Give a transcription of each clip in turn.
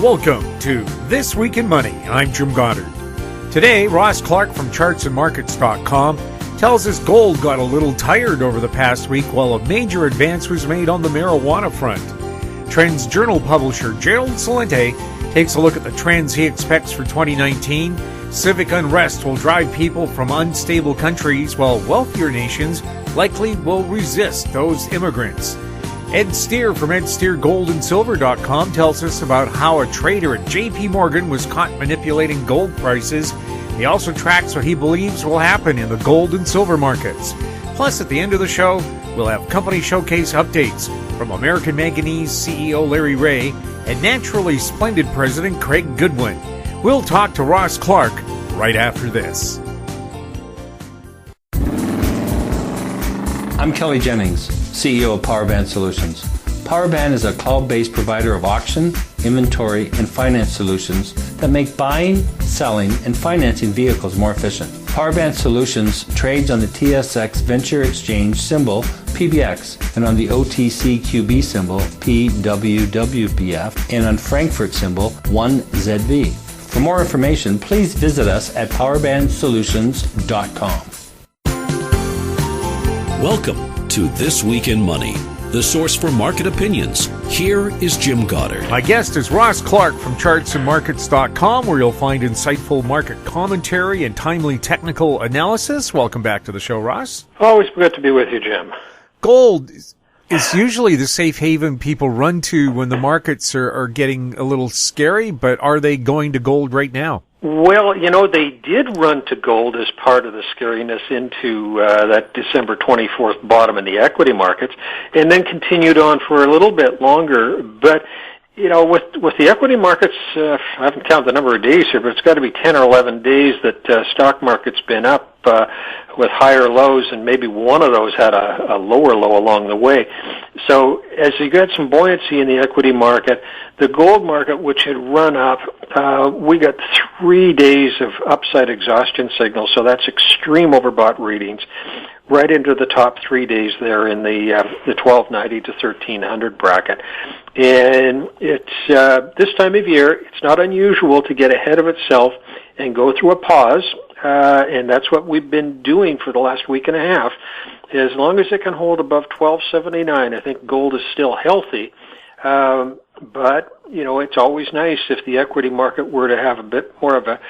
Welcome to This Week in Money. I'm Jim Goddard. Today, Ross Clark from chartsandmarkets.com tells us gold got a little tired over the past week while a major advance was made on the marijuana front. Trends Journal publisher Gerald Celente takes a look at the trends he expects for 2019. Civic unrest will drive people from unstable countries while wealthier nations likely will resist those immigrants. Ed Steer from EdSteerGoldandSilver.com tells us about how a trader at JP Morgan was caught manipulating gold prices. He also tracks what he believes will happen in the gold and silver markets. Plus, at the end of the show, we'll have company showcase updates from American Manganese CEO Larry Reaugh and Naturally Splendid President Craig Goodwin. We'll talk to Ross Clark right after this. I'm Kelly Jennings, CEO of PowerBand Solutions. PowerBand is a cloud-based provider of auction, inventory, and finance solutions that make buying, selling, and financing vehicles more efficient. PowerBand Solutions trades on the TSX Venture Exchange symbol PBX and on the OTCQB symbol PWWPF and on Frankfurt symbol 1ZV. For more information, please visit us at powerbandsolutions.com. Welcome to This Week in Money, the source for market opinions. Here is Jim Goddard. My guest is Ross Clark from chartsandmarkets.com, where you'll find insightful market commentary and timely technical analysis. Welcome back to the show, Ross. Always good to be with you, Jim. Gold is usually the safe haven people run to when the markets are getting a little scary, but are they going to gold right now? Well, they did run to gold as part of the scariness into that December 24th bottom in the equity markets, and then continued on for a little bit longer. But, with the equity markets, I haven't counted the number of days here, but it's got to be 10 or 11 days that stock market's been up with higher lows, and maybe one of those had a lower low along the way. So as you get some buoyancy in the equity market, the gold market, which had run up, we got 3 days of upside exhaustion signals, so that's extreme overbought readings, right into the top 3 days there in the 1290 to 1300 bracket. And it's this time of year, it's not unusual to get ahead of itself and go through a pause, and that's what we've been doing for the last week and a half. As long as it can hold above 1279, I think gold is still healthy. But it's always nice if the equity market were to have a bit more of a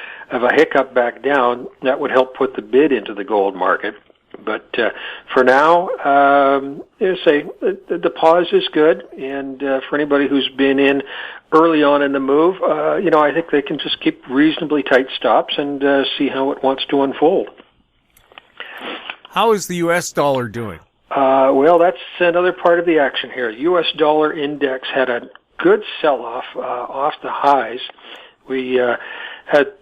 hiccup back down. That would help put the bid into the gold market. But for now, the pause is good, and for anybody who's been in early on in the move, I think they can just keep reasonably tight stops and see how it wants to unfold. How is the U.S. dollar doing? Well, that's another part of the action here. U.S. dollar index had a good sell-off off the highs. We had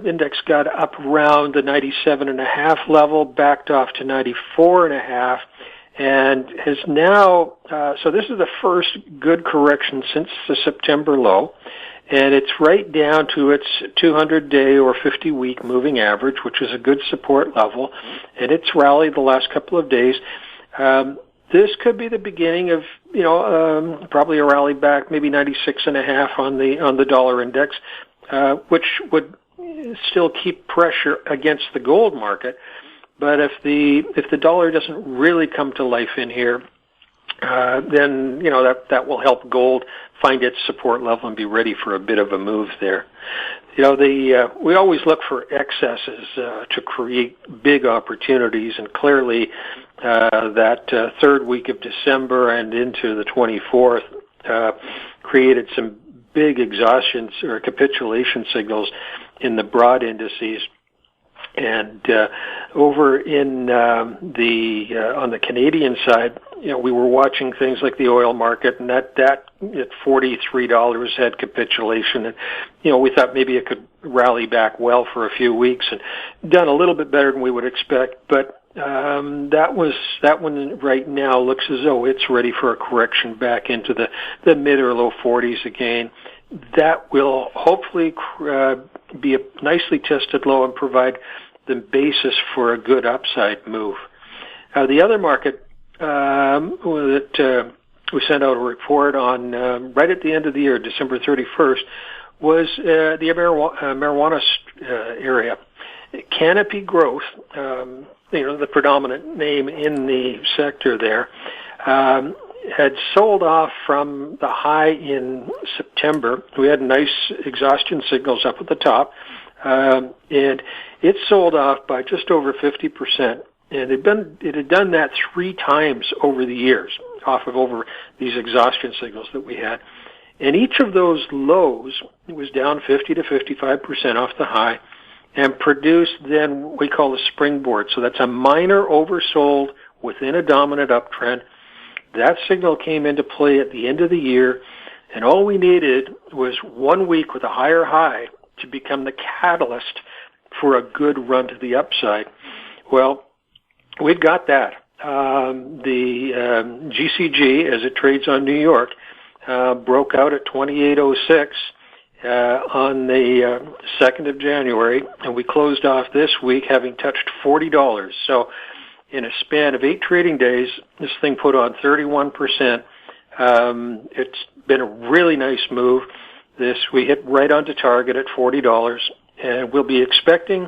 index got up around the 97.5 level, backed off to 94.5, and has now, so this is the first good correction since the September low, and it's right down to its 200-day or 50-week moving average, which is a good support level, and it's rallied the last couple of days. This could be the beginning of, probably a rally back, maybe 96.5 on the dollar index, which would still keep pressure against the gold market. But if the dollar doesn't really come to life in here, then that will help gold find its support level and be ready for a bit of a move there. We always look for excesses to create big opportunities, and clearly that third week of December and into the 24th created some big exhaustions or capitulation signals in the broad indices. And over in on the Canadian side, we were watching things like the oil market, and that at $43 had capitulation, and we thought maybe it could rally back well for a few weeks, and done a little bit better than we would expect. But that one right now looks as though it's ready for a correction back into the mid or low 40s again. That will hopefully be a nicely tested low and provide the basis for a good upside move. The other market that we sent out a report on right at the end of the year, December 31st, was the marijuana area. Canopy Growth, the predominant name in the sector there, had sold off from the high in September. We had nice exhaustion signals up at the top, and it sold off by just over 50%. And it had done that 3 times over the years, off of over these exhaustion signals that we had. And each of those lows was down 50 to 55% off the high, and produced then what we call a springboard. So that's a minor oversold within a dominant uptrend. That signal came into play at the end of the year, and all we needed was 1 week with a higher high to become the catalyst for a good run to the upside. Well, we've got that. The GCG, as it trades on New York, broke out at 28.06 on the 2nd of January, and we closed off this week having touched $40. So in a span of 8 trading days, this thing put on 31%. It's been a really nice move. We hit right onto target at $40, and we'll be expecting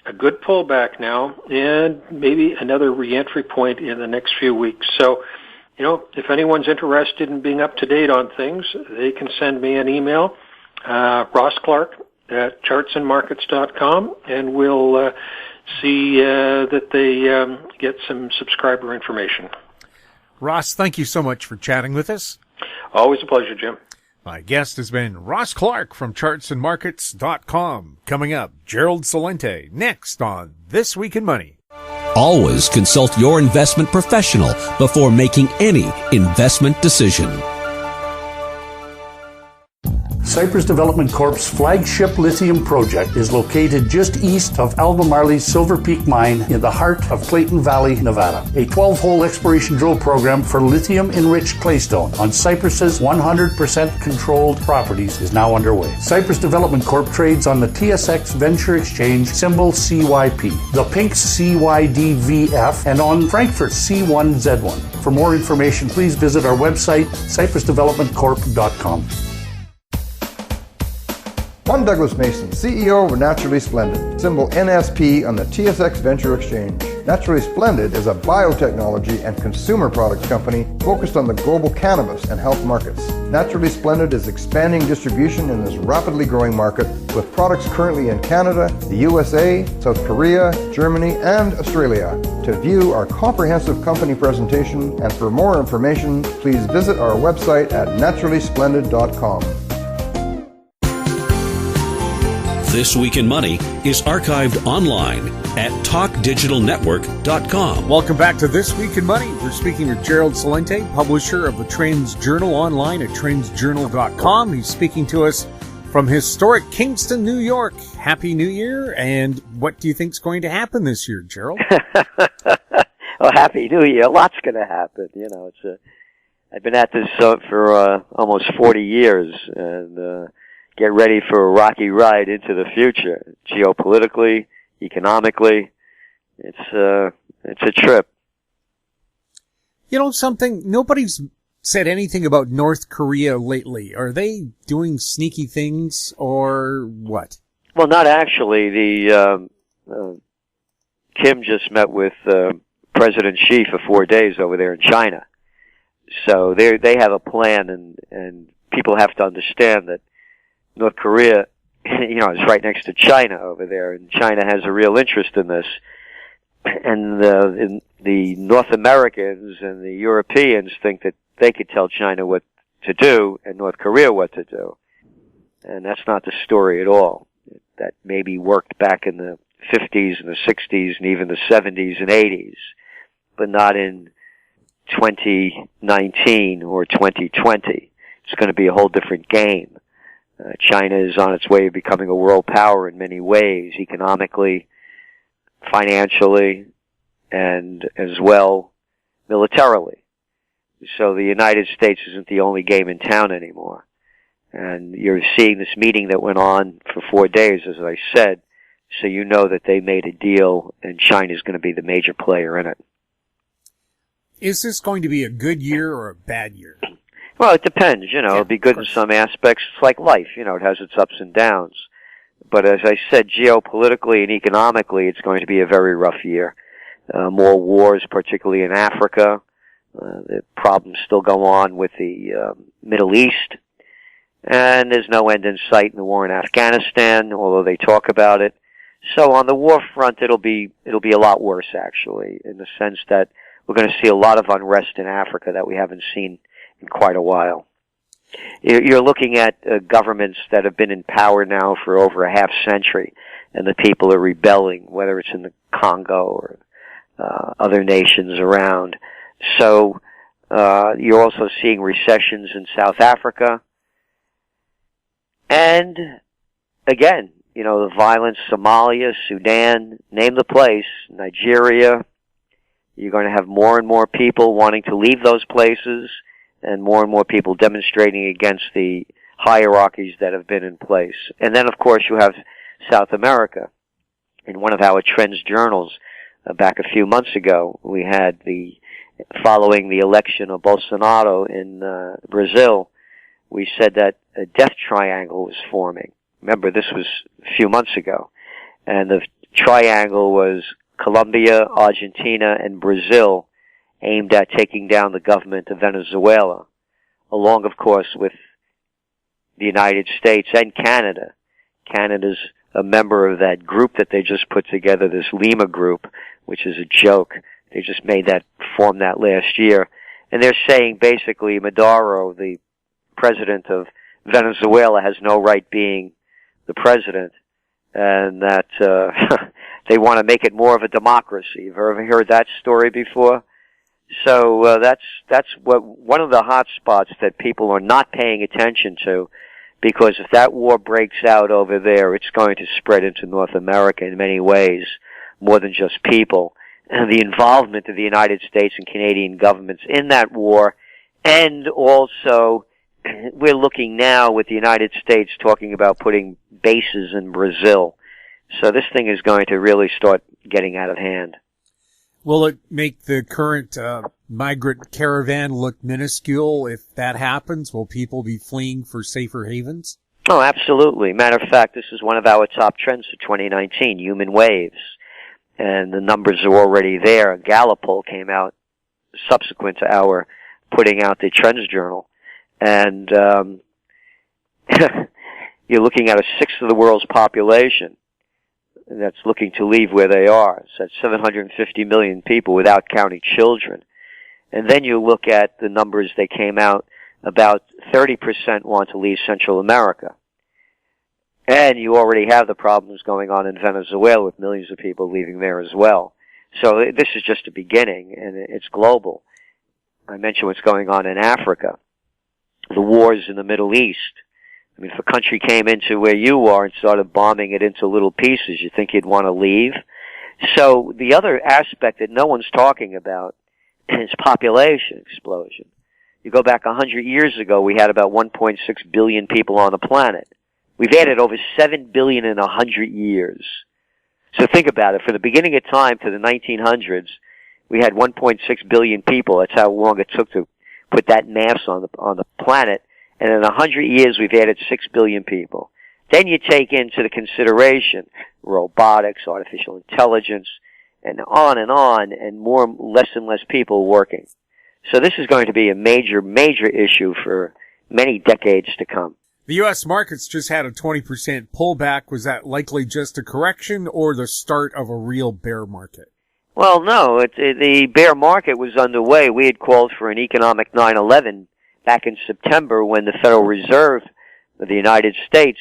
a good pullback now and maybe another re-entry point in the next few weeks. So, if anyone's interested in being up to date on things, they can send me an email, Ross Clark at chartsandmarkets.com, and we'll see that they get some subscriber information. Ross, thank you so much for chatting with us. Always a pleasure, Jim. My guest has been Ross Clark from chartsandmarkets.com. Coming up, Gerald Celente, next on This Week in Money. Always consult your investment professional before making any investment decision. Cypress Development Corp's flagship lithium project is located just east of Albemarle's Silver Peak mine in the heart of Clayton Valley, Nevada. A 12-hole exploration drill program for lithium-enriched claystone on Cypress's 100% controlled properties is now underway. Cypress Development Corp trades on the TSX Venture Exchange, symbol CYP, the Pink's CYDVF, and on Frankfurt's C1Z1. For more information, please visit our website, cypressdevelopmentcorp.com. I'm Douglas Mason, CEO of Naturally Splendid, symbol NSP on the TSX Venture Exchange. Naturally Splendid is a biotechnology and consumer products company focused on the global cannabis and health markets. Naturally Splendid is expanding distribution in this rapidly growing market with products currently in Canada, the USA, South Korea, Germany, and Australia. To view our comprehensive company presentation and for more information, please visit our website at naturallysplendid.com. This Week in Money is archived online at talkdigitalnetwork.com. Welcome back to This Week in Money. We're speaking with Gerald Celente, publisher of the Trends Journal online at trendsjournal.com. He's speaking to us from historic Kingston, New York. Happy New Year, and what do you think's going to happen this year, Gerald? Oh, Happy New Year. Lots going to happen. I've been at this for almost 40 years, and get ready for a rocky ride into the future. Geopolitically, economically, it's a trip. Something, nobody's said anything about North Korea lately. Are they doing sneaky things or what? Well, not actually. Kim just met with President Xi for 4 days over there in China. So they have a plan, and people have to understand that North Korea, is right next to China over there, and China has a real interest in this. And the North Americans and the Europeans think that they could tell China what to do and North Korea what to do. And that's not the story at all. That maybe worked back in the 50s and the 60s and even the 70s and 80s, but not in 2019 or 2020. It's going to be a whole different game. China is on its way of becoming a world power in many ways, economically, financially, and as well militarily. So the United States isn't the only game in town anymore. And you're seeing this meeting that went on for 4 days, as I said, so you know that they made a deal and China's going to be the major player in it. Is this going to be a good year or a bad year? Well, it depends. It'll be good in some aspects. It's like life. It has its ups and downs. But as I said, geopolitically and economically, it's going to be a very rough year. More wars, particularly in Africa. The problems still go on with the Middle East. And there's no end in sight in the war in Afghanistan, although they talk about it. So on the war front, it'll be a lot worse, actually, in the sense that we're going to see a lot of unrest in Africa that we haven't seen in quite a while. You're looking at governments that have been in power now for over a half century, and the people are rebelling, whether it's in the Congo or other nations around. So you're also seeing recessions in South Africa. And again, the violence, Somalia, Sudan, name the place, Nigeria. You're going to have more and more people wanting to leave those places and more people demonstrating against the hierarchies that have been in place. And then, of course, you have South America. In one of our trends journals back a few months ago, we had following the election of Bolsonaro in Brazil, we said that a death triangle was forming. Remember, this was a few months ago. And the triangle was Colombia, Argentina, and Brazil, aimed at taking down the government of Venezuela, along, of course, with the United States and Canada. Canada's a member of that group that they just put together, this Lima group, which is a joke. They just formed that last year. And they're saying basically Maduro, the president of Venezuela, has no right being the president, and that they want to make it more of a democracy. You've ever heard that story before? So that's one of the hot spots that people are not paying attention to, because if that war breaks out over there, it's going to spread into North America in many ways, more than just people. And the involvement of the United States and Canadian governments in that war, and also we're looking now with the United States talking about putting bases in Brazil. So this thing is going to really start getting out of hand. Will it make the current migrant caravan look minuscule if that happens? Will people be fleeing for safer havens? Oh, absolutely. Matter of fact, this is one of our top trends for 2019, human waves. And the numbers are already there. A Gallup poll came out subsequent to our putting out the Trends Journal. And you're looking at a sixth of the world's population that's looking to leave where they are. So that's 750 million people without counting children. And then you look at the numbers that came out, about 30% want to leave Central America. And you already have the problems going on in Venezuela with millions of people leaving there as well. So this is just a beginning, and it's global. I mentioned what's going on in Africa, the wars in the Middle East. I mean, if a country came into where you are and started bombing it into little pieces, you think you'd want to leave? So the other aspect that no one's talking about is population explosion. You go back 100 years ago, we had about 1.6 billion people on the planet. We've added over 7 billion in 100 years. So think about it. From the beginning of time to the 1900s, we had 1.6 billion people. That's how long it took to put that mass on the planet. And in 100 years, we've added 6 billion people. Then you take into the consideration robotics, artificial intelligence, and less and less people working. So this is going to be a major, major issue for many decades to come. The U.S. markets just had a 20% pullback. Was that likely just a correction or the start of a real bear market? Well, no. The bear market was underway. We had called for an economic 9/11 back in September when the Federal Reserve of the United States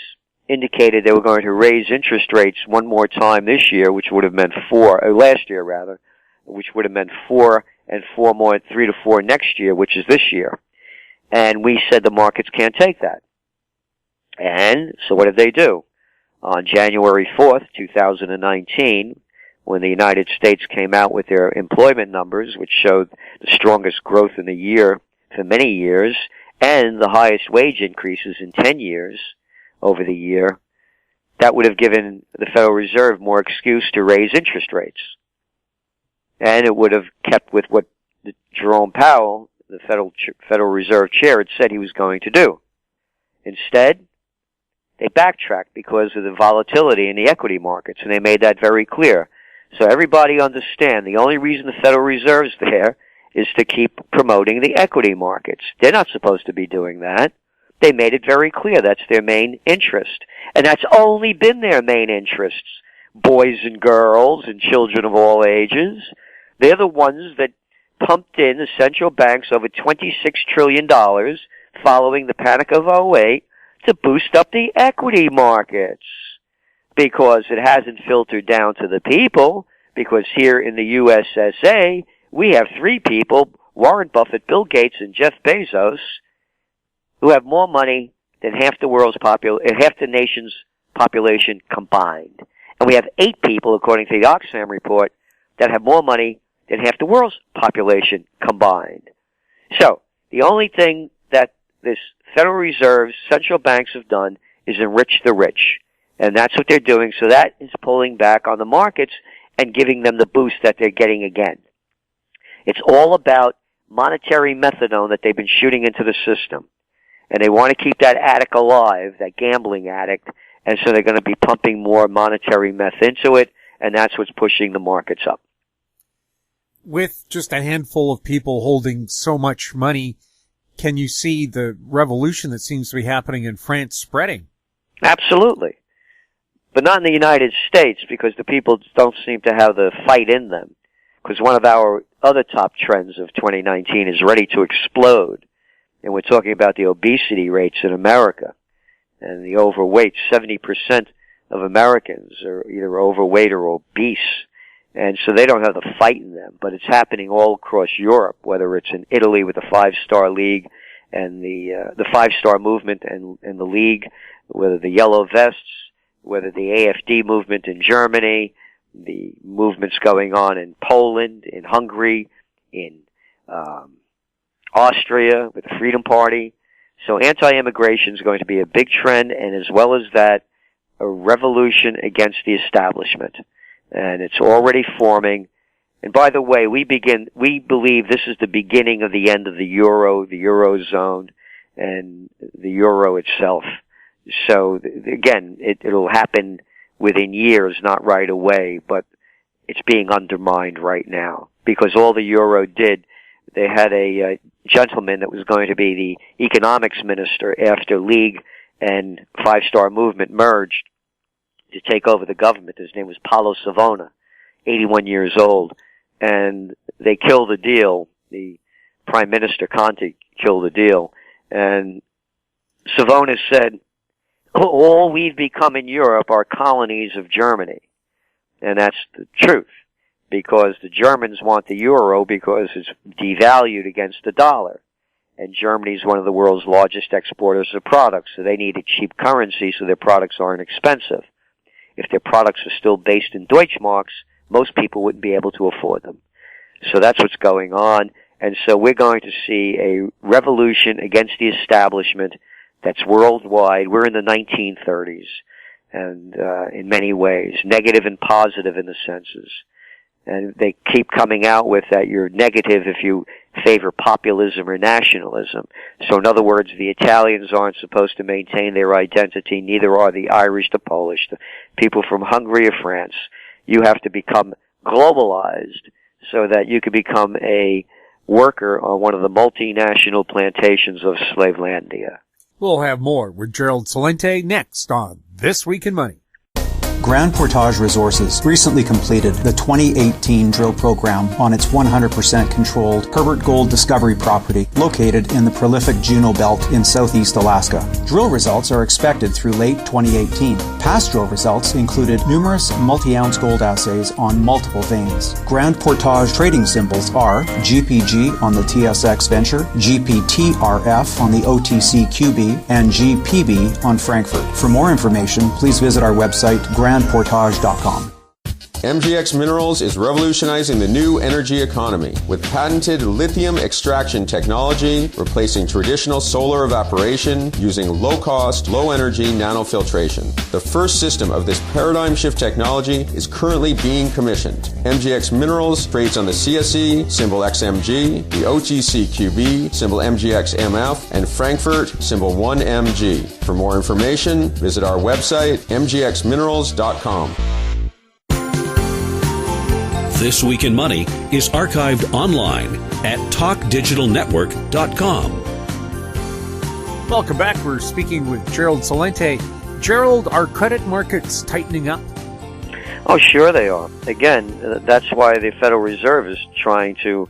indicated they were going to raise interest rates one more time this year, which would have meant last year rather, which would have meant 4 and 4 more, 3 to 4 next year, which is this year. And we said the markets can't take that. And so what did they do? On January 4th, 2019, when the United States came out with their employment numbers, which showed the strongest growth in the year for many years, and the highest wage increases in 10 years over the year, that would have given the Federal Reserve more excuse to raise interest rates. And it would have kept with what Jerome Powell, the Federal Reserve Chair, had said he was going to do. Instead, they backtracked because of the volatility in the equity markets, and they made that very clear. So everybody understand the only reason the Federal Reserve's there is to keep promoting the equity markets. They're not supposed to be doing that. They made it very clear that's their main interest. And that's only been their main interests. Boys and girls and children of all ages. They're the ones that pumped in the central banks over $26 trillion following the panic of 2008 to boost up the equity markets. Because it hasn't filtered down to the people, because here in the USSA, we have three people, Warren Buffett, Bill Gates, and Jeff Bezos, who have more money than half the nation's population combined. And we have 8 people, according to the Oxfam report, that have more money than half the world's population combined. So, the only thing that this Federal Reserve's central banks have done is enrich the rich. And that's what they're doing. So that is pulling back on the markets and giving them the boost that they're getting again. It's all about monetary methadone that they've been shooting into the system. And they want to keep that addict alive, that gambling addict, and so they're going to be pumping more monetary meth into it, and that's what's pushing the markets up. With just a handful of people holding so much money, can you see the revolution that seems to be happening in France spreading? Absolutely. But not in the United States, because the people don't seem to have the fight in them. Because one of our other top trends of 2019 is ready to explode. And we're talking about the obesity rates in America. And the overweight, 70% of Americans are either overweight or obese. And so they don't have the fight in them. But it's happening all across Europe, whether it's in Italy with the 5-Star League and the 5-Star movement and the League, whether the Yellow Vests, whether the AfD movement in Germany, the movements going on in Poland, in Hungary, in Austria with the Freedom Party. So anti-immigration is going to be a big trend, and as well as that, a revolution against the establishment. And it's already forming. And by the way, we believe this is the beginning of the end of the euro, the eurozone, and the euro itself. So again, it'll happen within years, not right away, but it's being undermined right now. Because all the euro did, they had a gentleman that was going to be the economics minister after League and 5-Star Movement merged to take over the government. His name was Paolo Savona, 81 years old. And they killed the deal. The Prime Minister Conte killed the deal. And Savona said, all we've become in Europe are colonies of Germany. And that's the truth. Because the Germans want the euro because it's devalued against the dollar. And Germany is one of the world's largest exporters of products, so they need a cheap currency so their products aren't expensive. If their products are still based in Deutschmarks, most people wouldn't be able to afford them. So that's what's going on. And so we're going to see a revolution against the establishment that's worldwide. We're in the 1930s, and in many ways, negative and positive in the senses. And they keep coming out with that you're negative if you favor populism or nationalism. So in other words, the Italians aren't supposed to maintain their identity, neither are the Irish, the Polish, the people from Hungary or France. You have to become globalized so that you can become a worker on one of the multinational plantations of Slavelandia. We'll have more with Gerald Celente next on This Week in Money. Grand Portage Resources recently completed the 2018 drill program on its 100% controlled Herbert Gold discovery property located in the prolific Juneau Belt in southeast Alaska. Drill results are expected through late 2018. Past drill results included numerous multi-ounce gold assays on multiple veins. Grand Portage trading symbols are GPG on the TSX Venture, GPTRF on the OTCQB, and GPB on Frankfurt. For more information, please visit our website, grandportage.com. MGX Minerals is revolutionizing the new energy economy with patented lithium extraction technology, replacing traditional solar evaporation using low-cost, low-energy nanofiltration. The first system of this paradigm shift technology is currently being commissioned. MGX Minerals trades on the CSE, symbol XMG, the OTCQB, symbol MGXMF, and Frankfurt, symbol 1MG. For more information, visit our website, mgxminerals.com. This Week in Money is archived online at talkdigitalnetwork.com. Welcome back. We're speaking with Gerald Celente. Gerald, are credit markets tightening up? Oh, sure they are. Again, that's why the Federal Reserve is trying to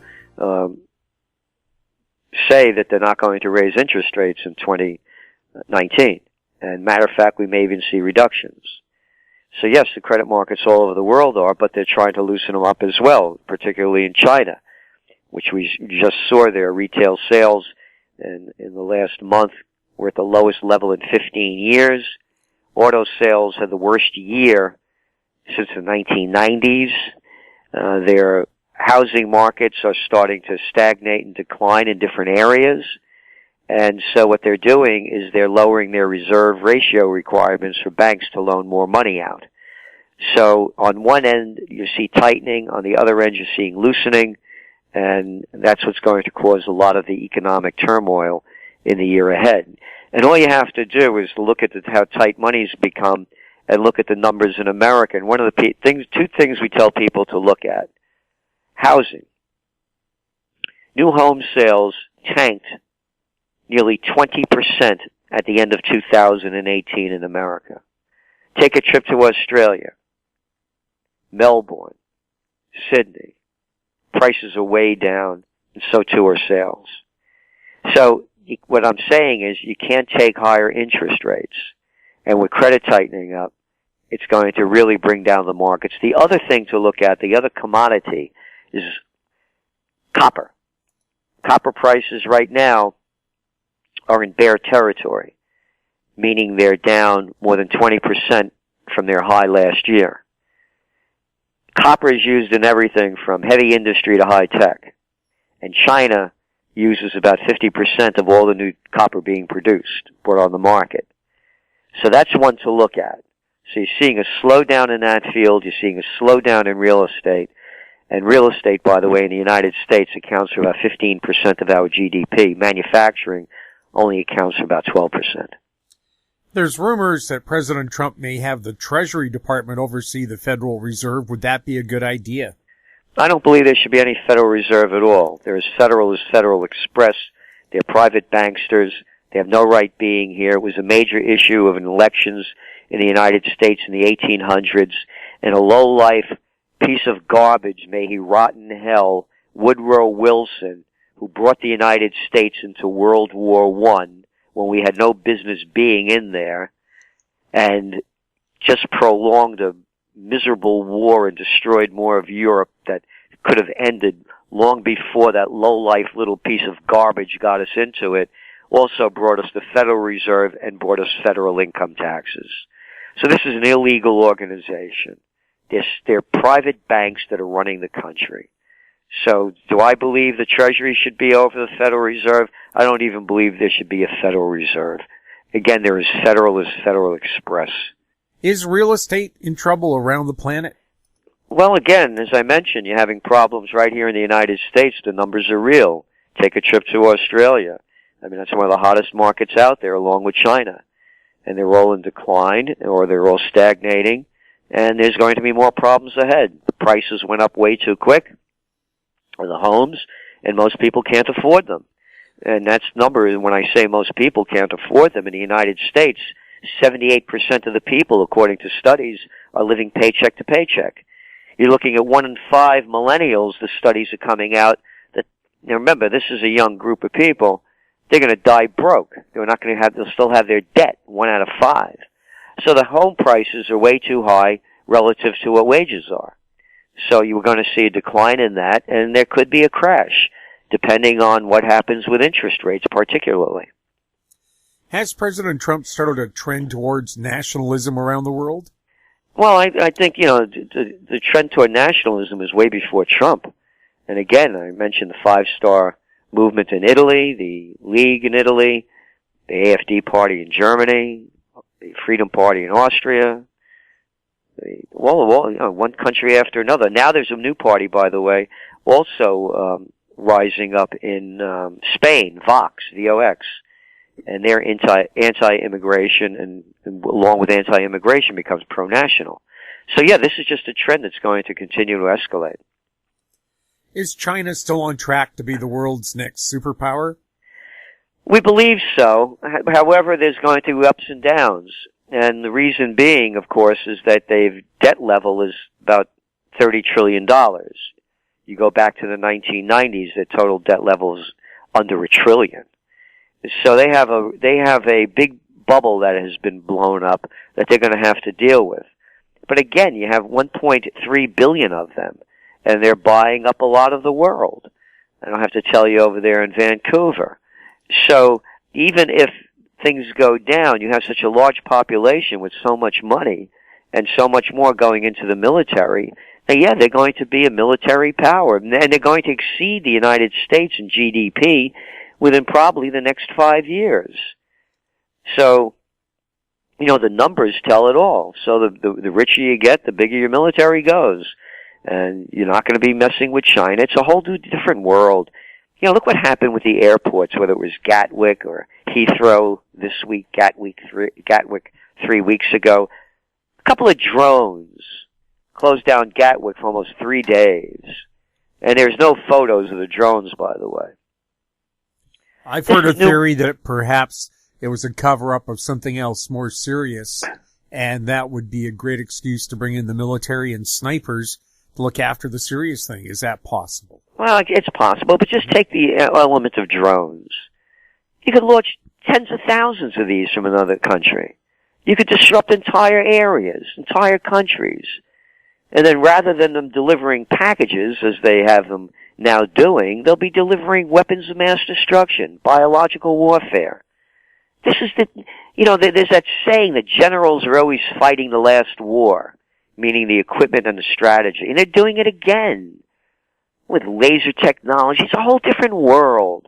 say that they're not going to raise interest rates in 2019. And matter of fact, we may even see reductions. So yes, the credit markets all over the world are, but they're trying to loosen them up as well, particularly in China, which we just saw their retail sales in the last month were at the lowest level in 15 years. Auto sales had the worst year since the 1990s. Their housing markets are starting to stagnate and decline in different areas. And so what they're doing is they're lowering their reserve ratio requirements for banks to loan more money out. So on one end, you see tightening. On the other end, you're seeing loosening. And that's what's going to cause a lot of the economic turmoil in the year ahead. And all you have to do is look at how tight money's become and look at the numbers in America. And one of the two things we tell people to look at. Housing. New home sales tanked nearly 20% at the end of 2018 in America. Take a trip to Australia, Melbourne, Sydney. Prices are way down, and so too are sales. So what I'm saying is you can't take higher interest rates. And with credit tightening up, it's going to really bring down the markets. The other thing to look at, the other commodity, is copper. Copper prices right now are in bear territory, meaning they're down more than 20% from their high last year. Copper is used in everything from heavy industry to high tech, and China uses about 50% of all the new copper being produced, brought on the market. So that's one to look at. So you're seeing a slowdown in that field, you're seeing a slowdown in real estate, and real estate, by the way, in the United States accounts for about 15% of our GDP. Manufacturing only accounts for about 12%. There's rumors that President Trump may have the Treasury Department oversee the Federal Reserve. Would that be a good idea? I don't believe there should be any Federal Reserve at all. They're as federal as Federal Express. They're private banksters. They have no right being here. It was a major issue of elections in the United States in the 1800s. And a low-life piece of garbage, may he rot in hell, Woodrow Wilson, who brought the United States into World War I when we had no business being in there, and just prolonged a miserable war and destroyed more of Europe that could have ended long before that low-life little piece of garbage got us into it, also brought us the Federal Reserve and brought us federal income taxes. So this is an illegal organization. They're private banks that are running the country. So do I believe the Treasury should be over the Federal Reserve? I don't even believe there should be a Federal Reserve. Again, they're as federal as Federal Express. Is real estate in trouble around the planet? Well, again, as I mentioned, you're having problems right here in the United States. The numbers are real. Take a trip to Australia. I mean, that's one of the hottest markets out there, along with China. And they're all in decline, or they're all stagnating, and there's going to be more problems ahead. The prices went up way too quick for the homes, and most people can't afford them. And that's number, when I say most people can't afford them, in the United States, 78% of the people, according to studies, are living paycheck to paycheck. You're looking at 1 in 5 millennials, the studies are coming out, that, now remember, this is a young group of people, they're going to die broke. They're not going to have, they'll still have their debt, 1 out of 5. So the home prices are way too high relative to what wages are. So you're going to see a decline in that, and there could be a crash, depending on what happens with interest rates, particularly. Has President Trump started a trend towards nationalism around the world? Well, I think, the trend toward nationalism is way before Trump. And again, I mentioned the 5-star movement in Italy, the League in Italy, the AfD party in Germany, the Freedom Party in Austria, one country after another. Now there's a new party, by the way, also rising up in Spain, Vox, V-O-X. And they're anti-immigration, and along with anti-immigration becomes pro-national. So yeah, this is just a trend that's going to continue to escalate. Is China still on track to be the world's next superpower? We believe so. However, there's going to be ups and downs. And the reason being, of course, is that their debt level is about $30 trillion. You go back to the 1990s, their total debt level is under $1 trillion. So they have a big bubble that has been blown up that they're going to have to deal with. But again, you have 1.3 billion of them, and they're buying up a lot of the world. I don't have to tell you over there in Vancouver. So even if things go down, you have such a large population with so much money and so much more going into the military, that yeah, they're going to be a military power, and they're going to exceed the United States in GDP within probably the next 5 years. So, the numbers tell it all. So the richer you get, the bigger your military goes. And you're not going to be messing with China. It's a whole different world. Look what happened with the airports, whether it was Gatwick or Heathrow this week, Gatwick 3 weeks ago. A couple of drones closed down Gatwick for almost 3 days. And there's no photos of the drones, by the way. I've heard a theory that perhaps it was a cover-up of something else more serious, and that would be a great excuse to bring in the military and snipers to look after the serious thing. Is that possible? Well, it's possible, but just take the element of drones. You could launch tens of thousands of these from another country. You could disrupt entire areas, entire countries. And then rather than them delivering packages, as they have them now doing, they'll be delivering weapons of mass destruction, biological warfare. This is there's that saying that generals are always fighting the last war, meaning the equipment and the strategy. And they're doing it again with laser technology. It's a whole different world.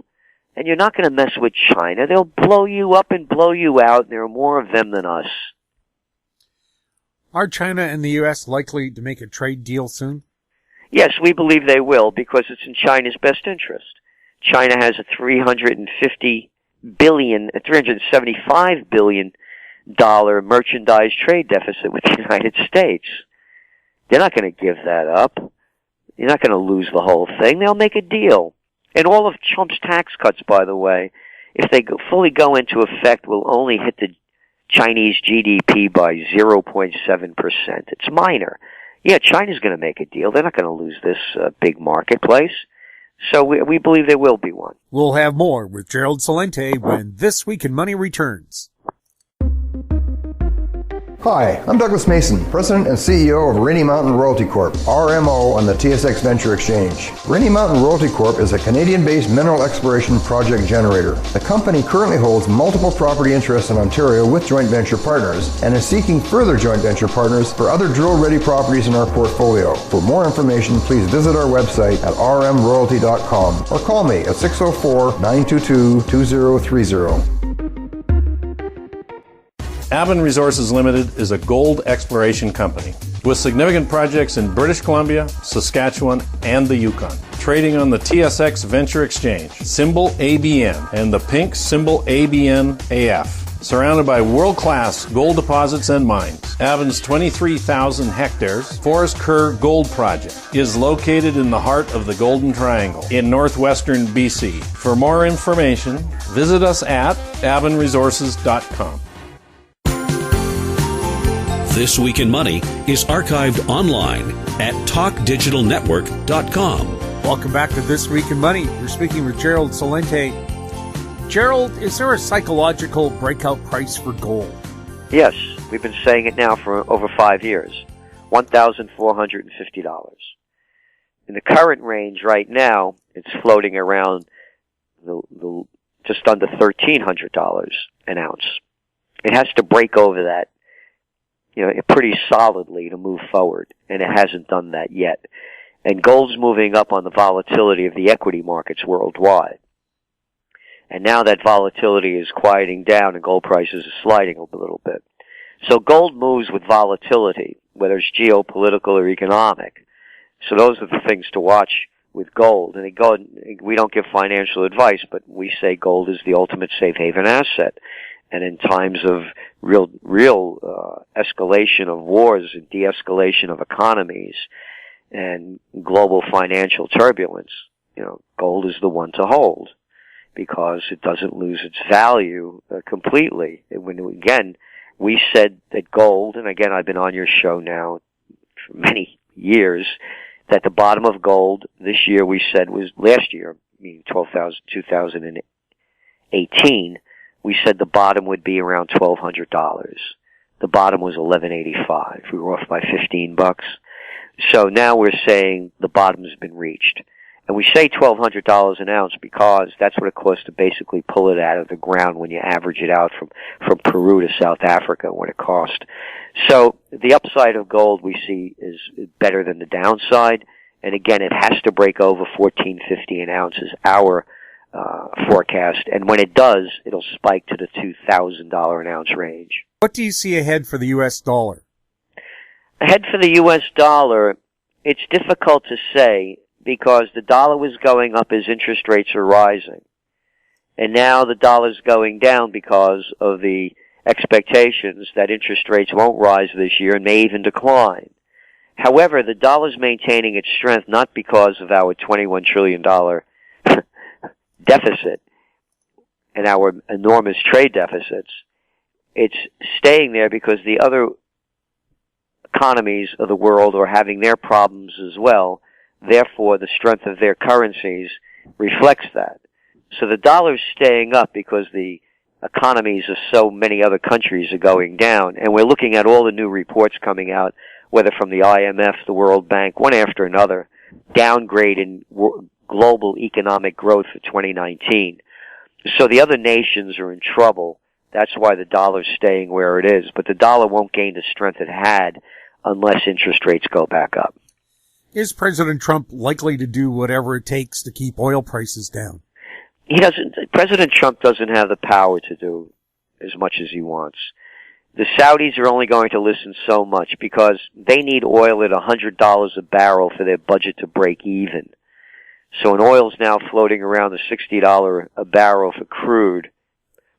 And you're not going to mess with China. They'll blow you up and blow you out, and there are more of them than us. Are China and the U.S. likely to make a trade deal soon? Yes, we believe they will, because it's in China's best interest. China has a $375 billion merchandise trade deficit with the United States. They're not going to give that up. You're not going to lose the whole thing. They'll make a deal. And all of Trump's tax cuts, by the way, if they fully go into effect, will only hit the Chinese GDP by 0.7%. It's minor. Yeah, China's going to make a deal. They're not going to lose this big marketplace. So we believe there will be one. We'll have more with Gerald Celente when This Week in Money returns. Hi, I'm Douglas Mason, President and CEO of Rainy Mountain Royalty Corp., RMO, on the TSX Venture Exchange. Rainy Mountain Royalty Corp. is a Canadian-based mineral exploration project generator. The company currently holds multiple property interests in Ontario with joint venture partners and is seeking further joint venture partners for other drill-ready properties in our portfolio. For more information, please visit our website at rmroyalty.com or call me at 604-922-2030. Avon Resources Limited is a gold exploration company with significant projects in British Columbia, Saskatchewan, and the Yukon. Trading on the TSX Venture Exchange, symbol ABN, and the pink symbol ABN-AF. Surrounded by world-class gold deposits and mines, Avon's 23,000 hectares Forest Kerr Gold Project is located in the heart of the Golden Triangle in northwestern BC. For more information, visit us at avonresources.com. This Week in Money is archived online at talkdigitalnetwork.com. Welcome back to This Week in Money. We're speaking with Gerald Celente. Gerald, is there a psychological breakout price for gold? Yes, we've been saying it now for over 5 years. $1,450. In the current range right now, it's floating around just under $1,300 an ounce. It has to break over that pretty solidly to move forward, and it hasn't done that yet. And gold's moving up on the volatility of the equity markets worldwide. And now that volatility is quieting down and gold prices are sliding a little bit. So gold moves with volatility, whether it's geopolitical or economic. So those are the things to watch with gold. And we don't give financial advice, but we say gold is the ultimate safe haven asset. And in times of real escalation of wars and de-escalation of economies and global financial turbulence, gold is the one to hold because it doesn't lose its value completely. Again, we said that gold, and again, I've been on your show now for many years, that the bottom of gold this year we said was last year, meaning 2018, we said the bottom would be around $1,200. The bottom was $1,185. We were off by $15. So now we're saying the bottom has been reached. And we say $1,200 an ounce because that's what it costs to basically pull it out of the ground when you average it out from Peru to South Africa, what it cost. So the upside of gold we see is better than the downside. And again, it has to break over $1,450 an ounce is our forecast. And when it does, it'll spike to the $2,000 an ounce range. What do you see ahead for the U.S. dollar? Ahead for the U.S. dollar, it's difficult to say because the dollar was going up as interest rates are rising. And now the dollar's going down because of the expectations that interest rates won't rise this year and may even decline. However, the dollar's maintaining its strength not because of our $21 trillion deficit and our enormous trade deficits. It's staying there because the other economies of the world are having their problems as well. Therefore, the strength of their currencies reflects that. So the dollar's staying up because the economies of so many other countries are going down. And we're looking at all the new reports coming out, whether from the IMF, the World Bank, one after another, downgrading global economic growth for 2019. So the other nations are in trouble. That's why the dollar's staying where it is. But the dollar won't gain the strength it had unless interest rates go back up. Is President Trump likely to do whatever it takes to keep oil prices down? President Trump doesn't have the power to do as much as he wants. The Saudis are only going to listen so much because they need oil at $100 a barrel for their budget to break even. So when oil's now floating around the $60 a barrel for crude,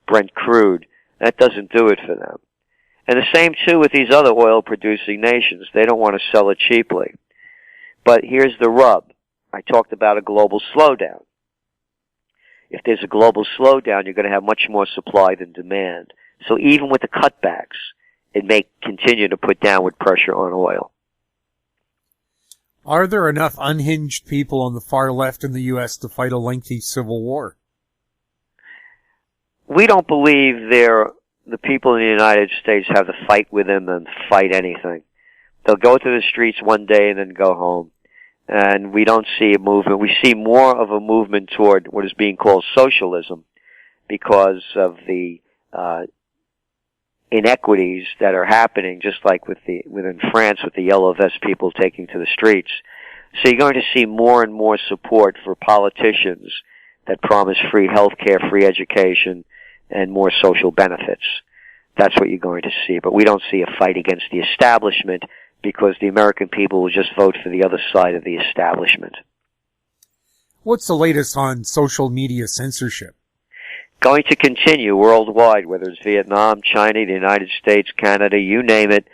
Brent crude, that doesn't do it for them. And the same too with these other oil producing nations. They don't want to sell it cheaply. But here's the rub. I talked about a global slowdown. If there's a global slowdown, you're going to have much more supply than demand. So even with the cutbacks, it may continue to put downward pressure on oil. Are there enough unhinged people on the far left in the U.S. to fight a lengthy civil war? We don't believe the people in the United States have the fight with them and fight anything. They'll go to the streets one day and then go home. And we don't see a movement. We see more of a movement toward what is being called socialism because of the inequities that are happening, just like within France with the yellow vest people taking to the streets. So you're going to see more and more support for politicians that promise free health care, free education, and more social benefits. That's what you're going to see. But we don't see a fight against the establishment because the American people will just vote for the other side of the establishment. What's the latest on social media censorship? Going to continue worldwide, whether it's Vietnam, China, the United States, Canada, you name it.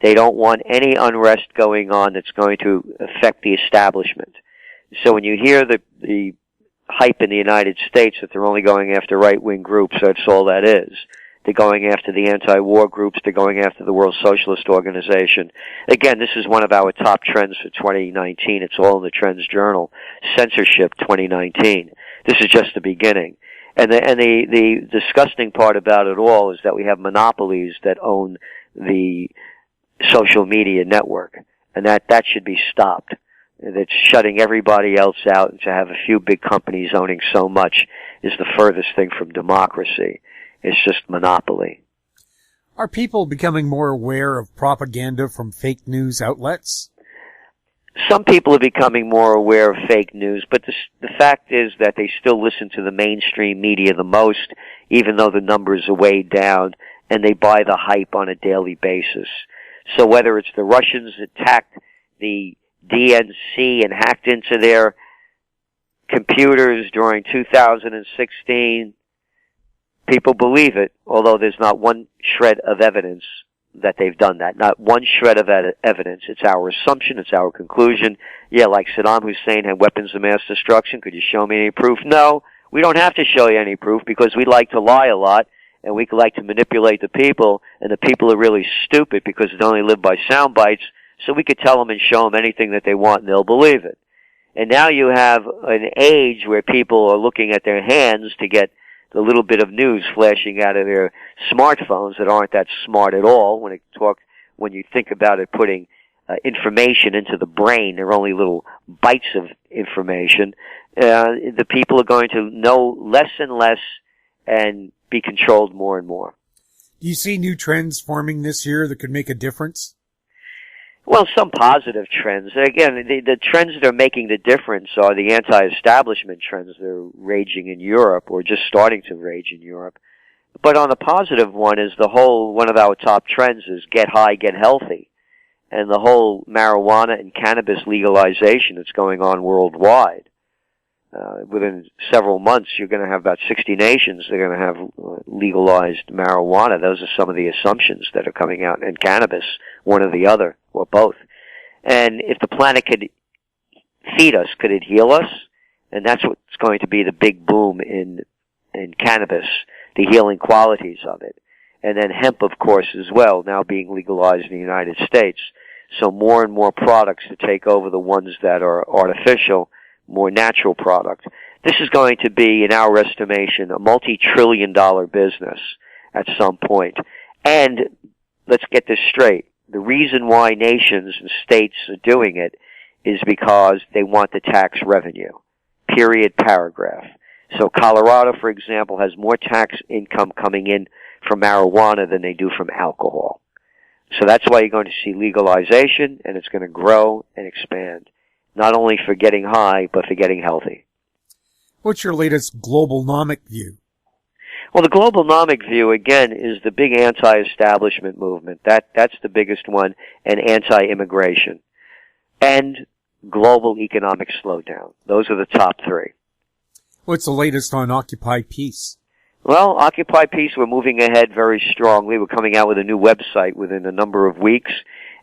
They don't want any unrest going on that's going to affect the establishment. So when you hear the hype in the United States that they're only going after right-wing groups, that's all that is. They're going after the anti-war groups. They're going after the World Socialist Organization. Again, this is one of our top trends for 2019. It's all in the Trends Journal. Censorship 2019. This is just the beginning. And the disgusting part about it all is that we have monopolies that own the social media network. And that should be stopped. That's shutting everybody else out, and to have a few big companies owning so much is the furthest thing from democracy. It's just monopoly. Are people becoming more aware of propaganda from fake news outlets? Some people are becoming more aware of fake news, but the fact is that they still listen to the mainstream media the most, even though the numbers are way down, and they buy the hype on a daily basis. So whether it's the Russians attacked the DNC and hacked into their computers during 2016, people believe it, although there's not one shred of evidence that they've done that. Not one shred of evidence. It's our assumption. It's our conclusion. Yeah, like Saddam Hussein had weapons of mass destruction. Could you show me any proof? No, we don't have to show you any proof because we like to lie a lot and we like to manipulate the people, and the people are really stupid because they only live by sound bites, so we could tell them and show them anything that they want and they'll believe it. And now you have an age where people are looking at their hands to get the little bit of news flashing out of their smartphones that aren't that smart at all. When you think about it, putting information into the brain, they're only little bites of information. The people are going to know less and less and be controlled more and more. Do you see new trends forming this year that could make a difference? Well, some positive trends. Again, the trends that are making the difference are the anti-establishment trends that are raging in Europe, or just starting to rage in Europe. But on the positive one is one of our top trends is get high, get healthy. And the whole marijuana and cannabis legalization that's going on worldwide. Within several months, you're going to have about 60 nations that are going to have legalized marijuana. Those are some of the assumptions that are coming out. And cannabis, one or the other, or both. And if the planet could feed us, could it heal us? And that's what's going to be the big boom in cannabis, the healing qualities of it. And then hemp, of course, as well, now being legalized in the United States. So more and more products to take over the ones that are artificial, more natural product. This is going to be, in our estimation, a multi-trillion-dollar business at some point. And let's get this straight. The reason why nations and states are doing it is because they want the tax revenue. Period, paragraph. So Colorado, for example, has more tax income coming in from marijuana than they do from alcohol. So that's why you're going to see legalization, and it's going to grow and expand. Not only for getting high, but for getting healthy. What's your latest global-nomic view? Well, the global-nomic view, again, is the big anti-establishment movement. That's the biggest one, and anti-immigration. And global economic slowdown. Those are the top three. What's the latest on Occupy Peace? Well, Occupy Peace, we're moving ahead very strongly. We're coming out with a new website within a number of weeks.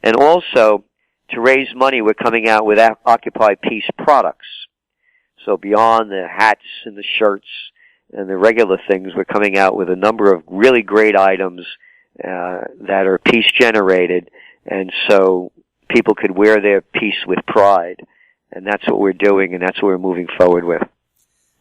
And also, to raise money, we're coming out with Occupy Peace products. So beyond the hats and the shirts and the regular things, we're coming out with a number of really great items that are peace-generated, and so people could wear their peace with pride. And that's what we're doing, and that's what we're moving forward with.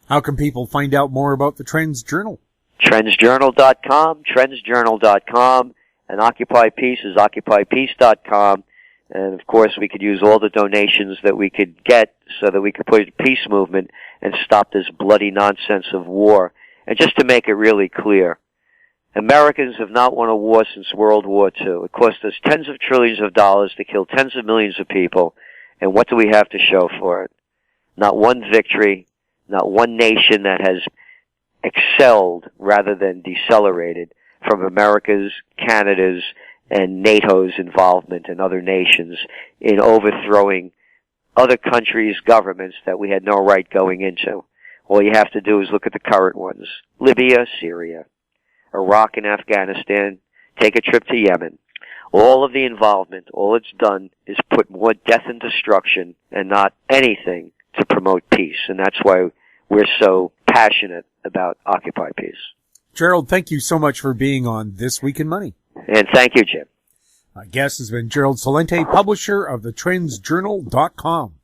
How can people find out more about the Trends Journal? Trendsjournal.com, trendsjournal.com, and Occupy Peace is occupypeace.com. And of course, we could use all the donations that we could get so that we could put a peace movement and stop this bloody nonsense of war. And just to make it really clear, Americans have not won a war since World War II. It cost us tens of trillions of dollars to kill tens of millions of people. And what do we have to show for it? Not one victory, not one nation that has excelled rather than decelerated from America's, Canada's, and NATO's involvement in other nations in overthrowing other countries' governments that we had no right going into. All you have to do is look at the current ones. Libya, Syria, Iraq and Afghanistan, take a trip to Yemen. All of the involvement, all it's done is put more death and destruction and not anything to promote peace. And that's why we're so passionate about Occupy Peace. Gerald, thank you so much for being on This Week in Money. And thank you, Jim. My guest has been Gerald Celente, publisher of the TrendsJournal.com.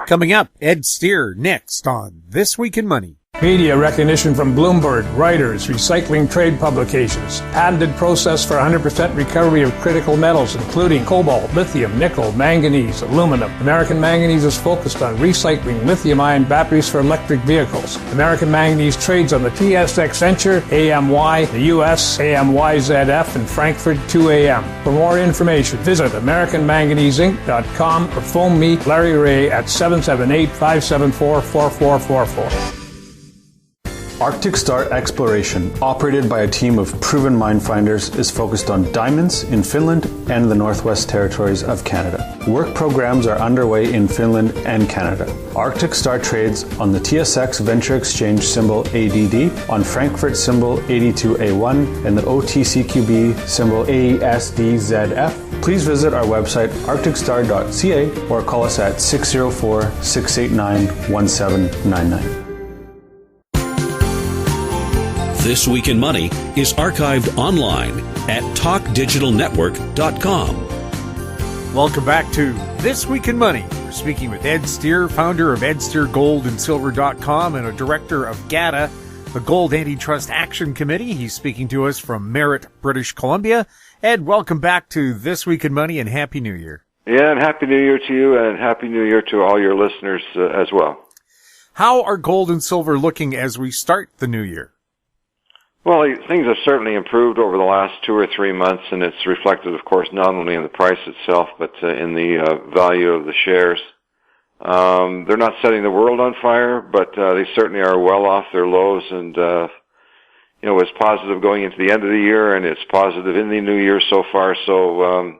Coming up, Ed Steer next on This Week in Money. Media recognition from Bloomberg, Reuters, recycling trade publications. Patented process for 100% recovery of critical metals, including cobalt, lithium, nickel, manganese, aluminum. American Manganese is focused on recycling lithium-ion batteries for electric vehicles. American Manganese trades on the TSX Venture, AMY, the US, AMYZF, and Frankfurt 2AM. For more information, visit AmericanManganeseInc.com or phone me, Larry Ray, at 778-574-4444. Arctic Star Exploration, operated by a team of proven mine finders, is focused on diamonds in Finland and the Northwest Territories of Canada. Work programs are underway in Finland and Canada. Arctic Star trades on the TSX Venture Exchange symbol ADD, on Frankfurt symbol 82A1, and the OTCQB symbol ASDZF. Please visit our website arcticstar.ca or call us at 604-689-1799. This Week in Money is archived online at talkdigitalnetwork.com. Welcome back to This Week in Money. We're speaking with Ed Steer, founder of EdSteerGoldandSilver.com and a director of GATA, the Gold Antitrust Action Committee. He's speaking to us from Merritt, British Columbia. Ed, welcome back to This Week in Money and Happy New Year. Yeah, and Happy New Year to you and Happy New Year to all your listeners as well. How are gold and silver looking as we start the new year? Well, things have certainly improved over the last 2 or 3 months, and it's reflected, of course, not only in the price itself, but in the value of the shares. They're not setting the world on fire, but they certainly are well off their lows, and it's positive going into the end of the year, and it's positive in the new year so far. So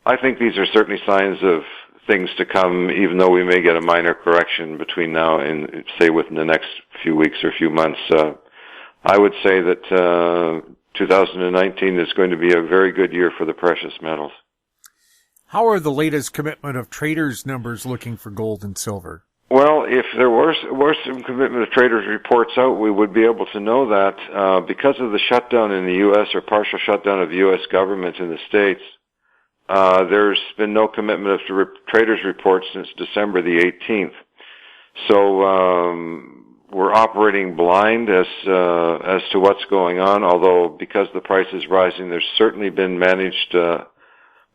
I think these are certainly signs of things to come, even though we may get a minor correction between now and, say, within the next few weeks or few months. I would say that 2019 is going to be a very good year for the precious metals. How are the latest commitment of traders numbers looking for gold and silver? Well, if there were some commitment of traders reports out, we would be able to know that. Because of the shutdown in the U.S. or partial shutdown of the U.S. government in the States, there's been no commitment of traders reports since December the 18th. So we're operating blind as to what's going on, although because the price is rising, there's certainly been managed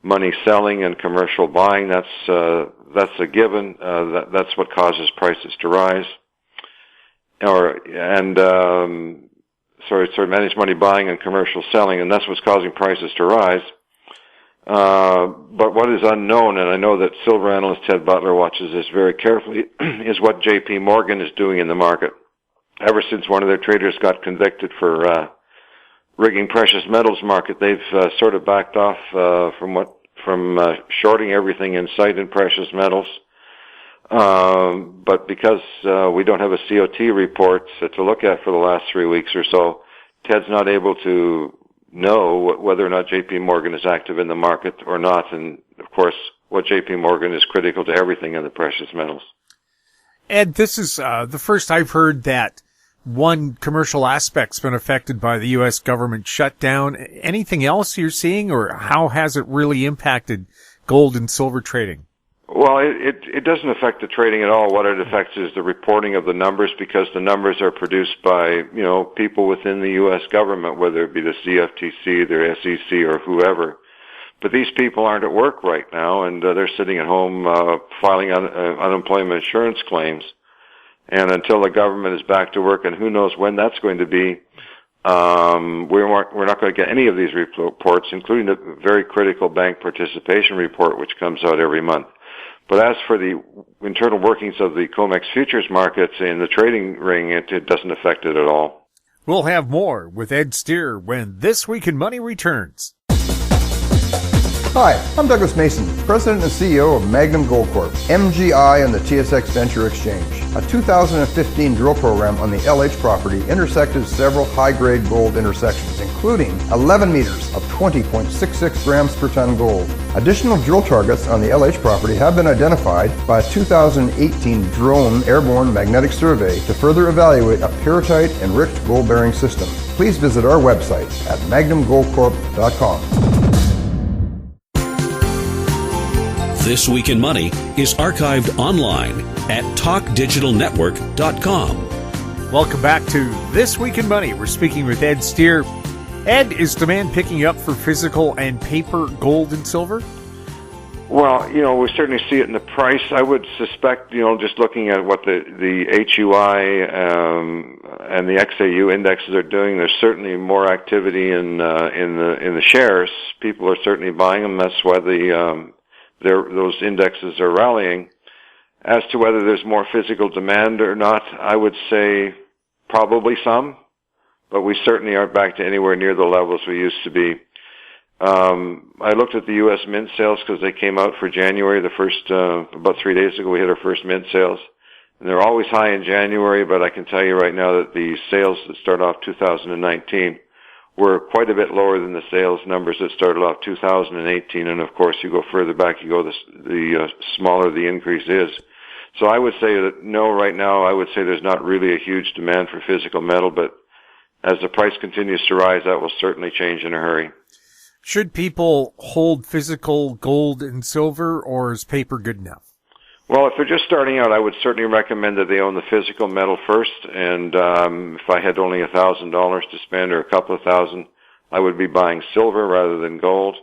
money selling and commercial buying. That's a given. That's what causes prices to rise. Managed money buying and commercial selling, and that's what's causing prices to rise. But what is unknown, and I know that silver analyst Ted Butler watches this very carefully, is what J.P. Morgan is doing in the market. Ever since one of their traders got convicted for rigging precious metals market, they've sort of backed off from shorting everything in sight in precious metals. But because we don't have a COT report to look at for the last 3 weeks or so, Ted's not able to know whether or not J.P. Morgan is active in the market or not. And, of course, what J.P. Morgan is critical to everything in the precious metals. Ed, this is the first I've heard that one commercial aspect's been affected by the U.S. government shutdown. Anything else you're seeing, or how has it really impacted gold and silver trading? Well, it doesn't affect the trading at all. What it affects is the reporting of the numbers, because the numbers are produced by, people within the U.S. government, whether it be the CFTC, the SEC, or whoever. But these people aren't at work right now, and they're sitting at home filing unemployment insurance claims. And until the government is back to work, and who knows when that's going to be, we're not going to get any of these reports, including the very critical bank participation report, which comes out every month. But as for the internal workings of the COMEX futures markets in the trading ring, it doesn't affect it at all. We'll have more with Ed Steer when This Week in Money returns. Hi, I'm Douglas Mason, President and CEO of Magnum Gold Corp, MGI and the TSX Venture Exchange. A 2015 drill program on the LH property intersected several high-grade gold intersections, including 11 meters of 20.66 grams per ton gold. Additional drill targets on the LH property have been identified by a 2018 drone airborne magnetic survey to further evaluate a pyrrhotite-enriched gold-bearing system. Please visit our website at magnumgoldcorp.com. This Week in Money is archived online at talkdigitalnetwork.com. Welcome back to This Week in Money. We're speaking with Ed Steer. Ed, is demand picking up for physical and paper gold and silver? Well, we certainly see it in the price. I would suspect, just looking at what the HUI and the XAU indexes are doing, there's certainly more activity in the shares. People are certainly buying them. That's why those indexes are rallying. As to whether there's more physical demand or not, I would say probably some, but we certainly aren't back to anywhere near the levels we used to be. I looked at the U.S. mint sales because they came out for January. About 3 days ago, we hit our first mint sales. And they're always high in January, but I can tell you right now that the sales that start off 2019 were quite a bit lower than the sales numbers that started off 2018. And of course, you go further back, the smaller the increase is. So I would say that no, right now, I would say there's not really a huge demand for physical metal, but as the price continues to rise, that will certainly change in a hurry. Should people hold physical gold and silver, or is paper good enough? Well, if they're just starting out, I would certainly recommend that they own the physical metal first. And if I had only $1,000 to spend or a couple of thousand, I would be buying silver rather than gold.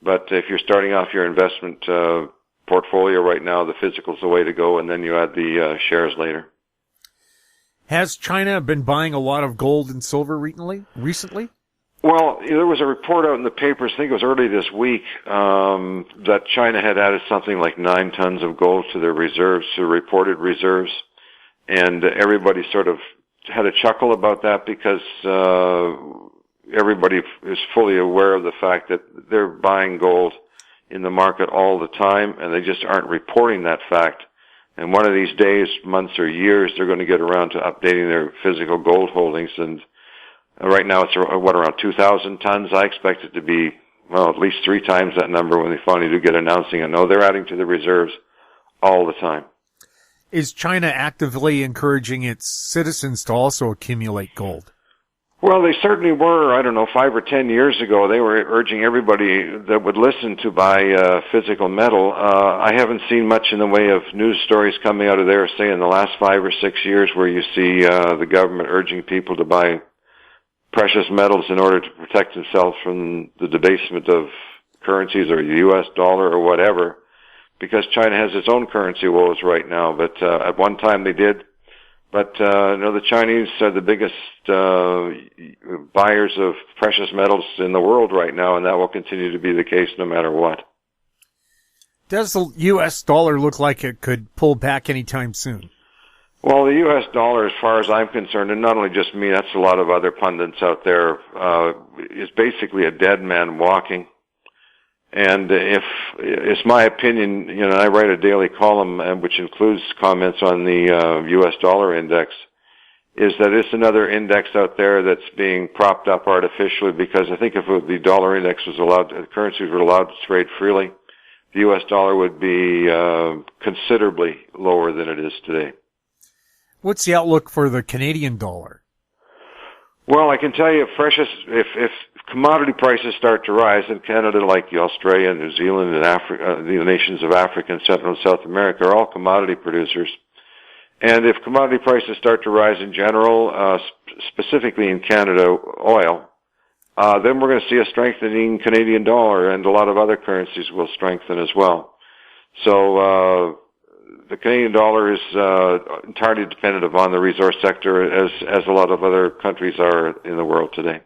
But if you're starting off your investment portfolio right now, the physical's the way to go, and then you add the shares later. Has China been buying a lot of gold and silver recently? Well, there was a report out in the papers, I think it was early this week, that China had added something like 9 tons of gold to their reserves, to reported reserves. And everybody sort of had a chuckle about that because everybody is fully aware of the fact that they're buying gold in the market all the time, and they just aren't reporting that fact. And one of these days, months or years, they're going to get around to updating their physical gold holdings. And right now it's around 2,000 tons. I expect it to be, at least 3 times that number when they finally do get announcing it. No, they're adding to the reserves all the time. Is China actively encouraging its citizens to also accumulate gold? Well, they certainly were, 5 or 10 years ago. They were urging everybody that would listen to buy physical metal. I haven't seen much in the way of news stories coming out of there, say, in the last 5 or 6 years, where you see the government urging people to buy precious metals in order to protect themselves from the debasement of currencies or the U.S. dollar or whatever, because China has its own currency woes right now. But at one time they did. But the Chinese are the biggest buyers of precious metals in the world right now, and that will continue to be the case no matter what. Does the U.S. dollar look like it could pull back anytime soon? Well, the U.S. dollar, as far as I'm concerned, and not only just me, that's a lot of other pundits out there, is basically a dead man walking. And if it's my opinion, I write a daily column which includes comments on the U.S. dollar index, is that it's another index out there that's being propped up artificially, because I think if the dollar index was allowed, currencies were allowed to trade freely, the U.S. dollar would be considerably lower than it is today. What's the outlook for the Canadian dollar? Well, I can tell you, if commodity prices start to rise in Canada, like Australia, New Zealand, and Africa, the nations of Africa and Central and South America are all commodity producers. And if commodity prices start to rise in general, specifically in Canada, oil, then we're going to see a strengthening Canadian dollar, and a lot of other currencies will strengthen as well. So the Canadian dollar is entirely dependent upon the resource sector, as a lot of other countries are in the world today.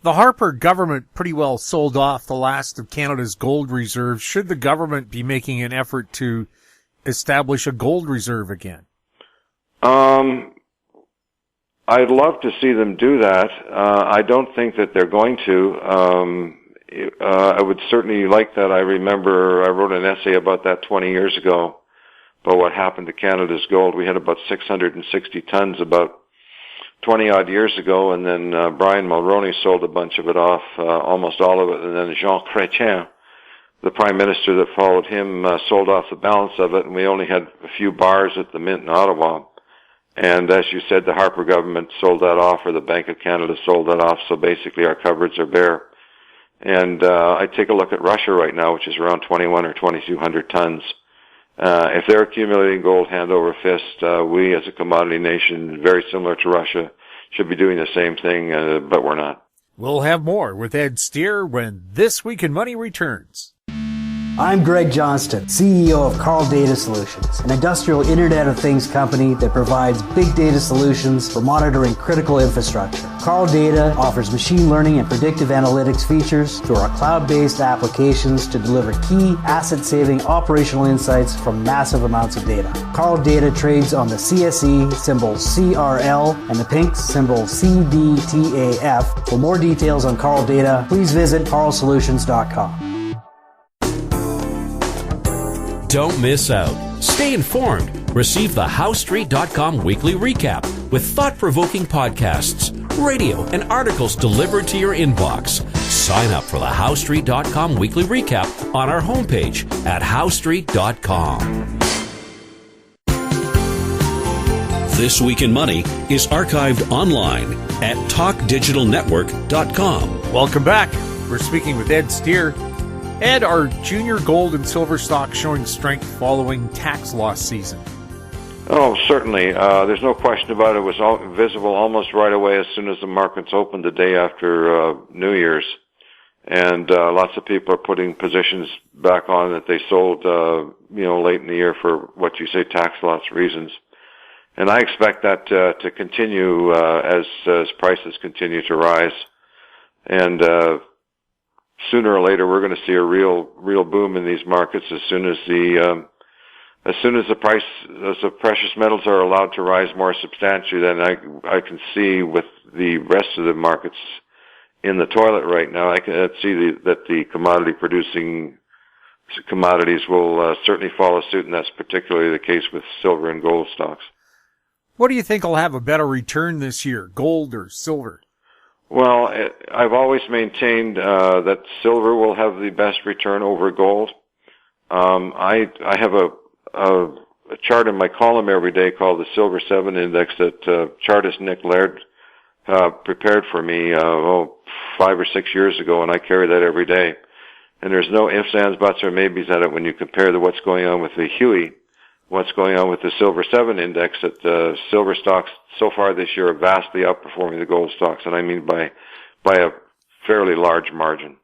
The Harper government pretty well sold off the last of Canada's gold reserves. Should the government be making an effort to establish a gold reserve again? I'd love to see them do that. I don't think that they're going to. I would certainly like that. I remember I wrote an essay about that 20 years ago, about what happened to Canada's gold. We had about 660 tons about 20-odd years ago, and then Brian Mulroney sold a bunch of it off, almost all of it, and then Jean Chrétien, the prime minister that followed him, sold off the balance of it, and we only had a few bars at the Mint in Ottawa. And as you said, the Harper government sold that off, or the Bank of Canada sold that off, so basically our cupboards are bare. And I take a look at Russia right now, which is around 21 or 2,200 tons. If they're accumulating gold hand over fist, we as a commodity nation, very similar to Russia, should be doing the same thing, but we're not. We'll have more with Ed Steer when This Week in Money returns. I'm Greg Johnston, CEO of Carl Data Solutions, an industrial Internet of Things company that provides big data solutions for monitoring critical infrastructure. Carl Data offers machine learning and predictive analytics features through our cloud-based applications to deliver key asset-saving operational insights from massive amounts of data. Carl Data trades on the CSE, symbol CRL, and the Pink, symbol CDTAF. For more details on Carl Data, please visit carlsolutions.com. Don't miss out. Stay informed. Receive the HowStreet.com weekly recap with thought-provoking podcasts, radio, and articles delivered to your inbox. Sign up for the HowStreet.com weekly recap on our homepage at HowStreet.com. This Week in Money is archived online at TalkDigitalNetwork.com. Welcome back. We're speaking with Ed Steer. Ed, are junior gold and silver stocks showing strength following tax loss season? Oh, certainly. There's no question about it. It was visible almost right away as soon as the markets opened the day after New Year's. And lots of people are putting positions back on that they sold, late in the year for what you say tax loss reasons. And I expect that to continue as prices continue to rise. And sooner or later, we're going to see a real boom in these markets as soon as the price of precious metals are allowed to rise more substantially. Then I can see with the rest of the markets in the toilet right now, I can see that the commodity-producing commodities will certainly follow suit, and that's particularly the case with silver and gold stocks. What do you think will have a better return this year, gold or silver? Well, I've always maintained that silver will have the best return over gold. I have a chart in my column every day called the Silver 7 Index that chartist Nick Laird prepared for me 5 or 6 years ago, and I carry that every day. And there's no ifs, ands, buts, or maybes at it when you compare to what's going on with the Huey, what's going on with the Silver 7 Index, that the silver stocks so far this year are vastly outperforming the gold stocks, and I mean by a fairly large margin.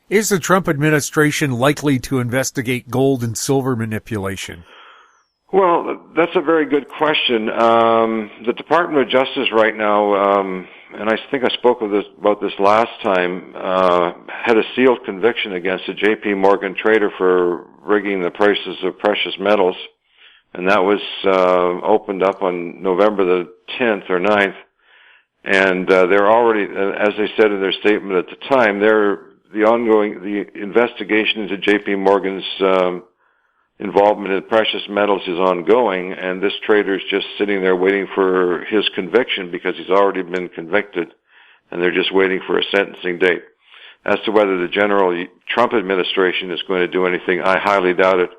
Is the Trump administration likely to investigate gold and silver manipulation? Well, that's a very good question. The Department of Justice right now, and I think I spoke about this last time, had a sealed conviction against a J.P. Morgan trader for rigging the prices of precious metals, and that was opened up on November the 10th or 9th. And they're already, as they said in their statement at the time, the investigation into J.P. Morgan's involvement in precious metals is ongoing, and this trader is just sitting there waiting for his conviction because he's already been convicted, and they're just waiting for a sentencing date. As to whether the general Trump administration is going to do anything, I highly doubt it,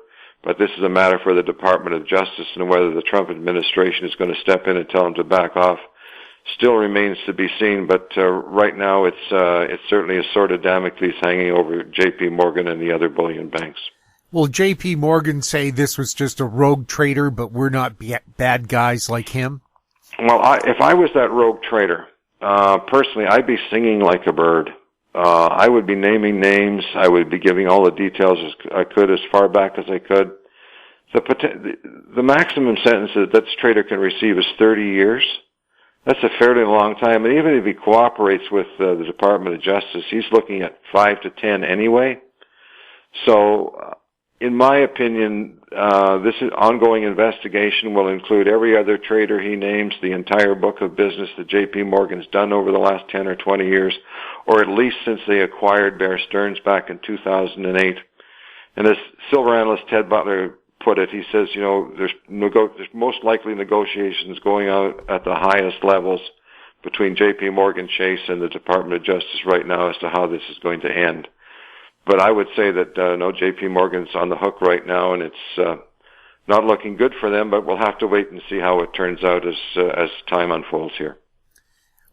but this is a matter for the Department of Justice, and whether the Trump administration is going to step in and tell them to back off still remains to be seen, but right now it's certainly a sword of Damocles hanging over J.P. Morgan and the other bullion banks. Will J.P. Morgan say this was just a rogue trader, but we're not bad guys like him? Well, if I was that rogue trader, personally, I'd be singing like a bird. I would be naming names. I would be giving all the details as I could, as far back as I could. The maximum sentence that this trader can receive is 30 years. That's a fairly long time. And even if he cooperates with the Department of Justice, he's looking at 5 to 10 anyway. So, in my opinion, this ongoing investigation will include every other trader he names, the entire book of business that J.P. Morgan's done over the last 10 or 20 years, or at least since they acquired Bear Stearns back in 2008. And as silver analyst Ted Butler put it, he says, there's most likely negotiations going on at the highest levels between J.P. Morgan Chase and the Department of Justice right now as to how this is going to end. But I would say that, no, J.P. Morgan's on the hook right now, and it's not looking good for them, but we'll have to wait and see how it turns out as time unfolds here.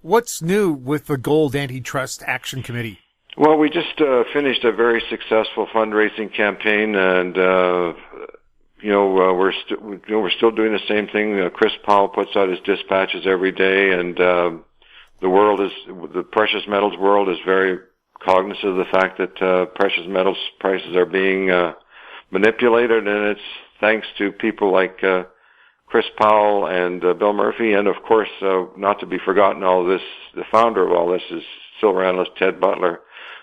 What's new with the Gold Antitrust Action Committee? Well, we just finished a very successful fundraising campaign, and we're still doing the same thing. Chris Powell puts out his dispatches every day, and the precious metals world is very cognizant of the fact that precious metals prices are being manipulated, and it's thanks to people like Chris Powell and Bill Murphy, and of course, not to be forgotten, all this, the founder of all this is silver analyst Ted Butler,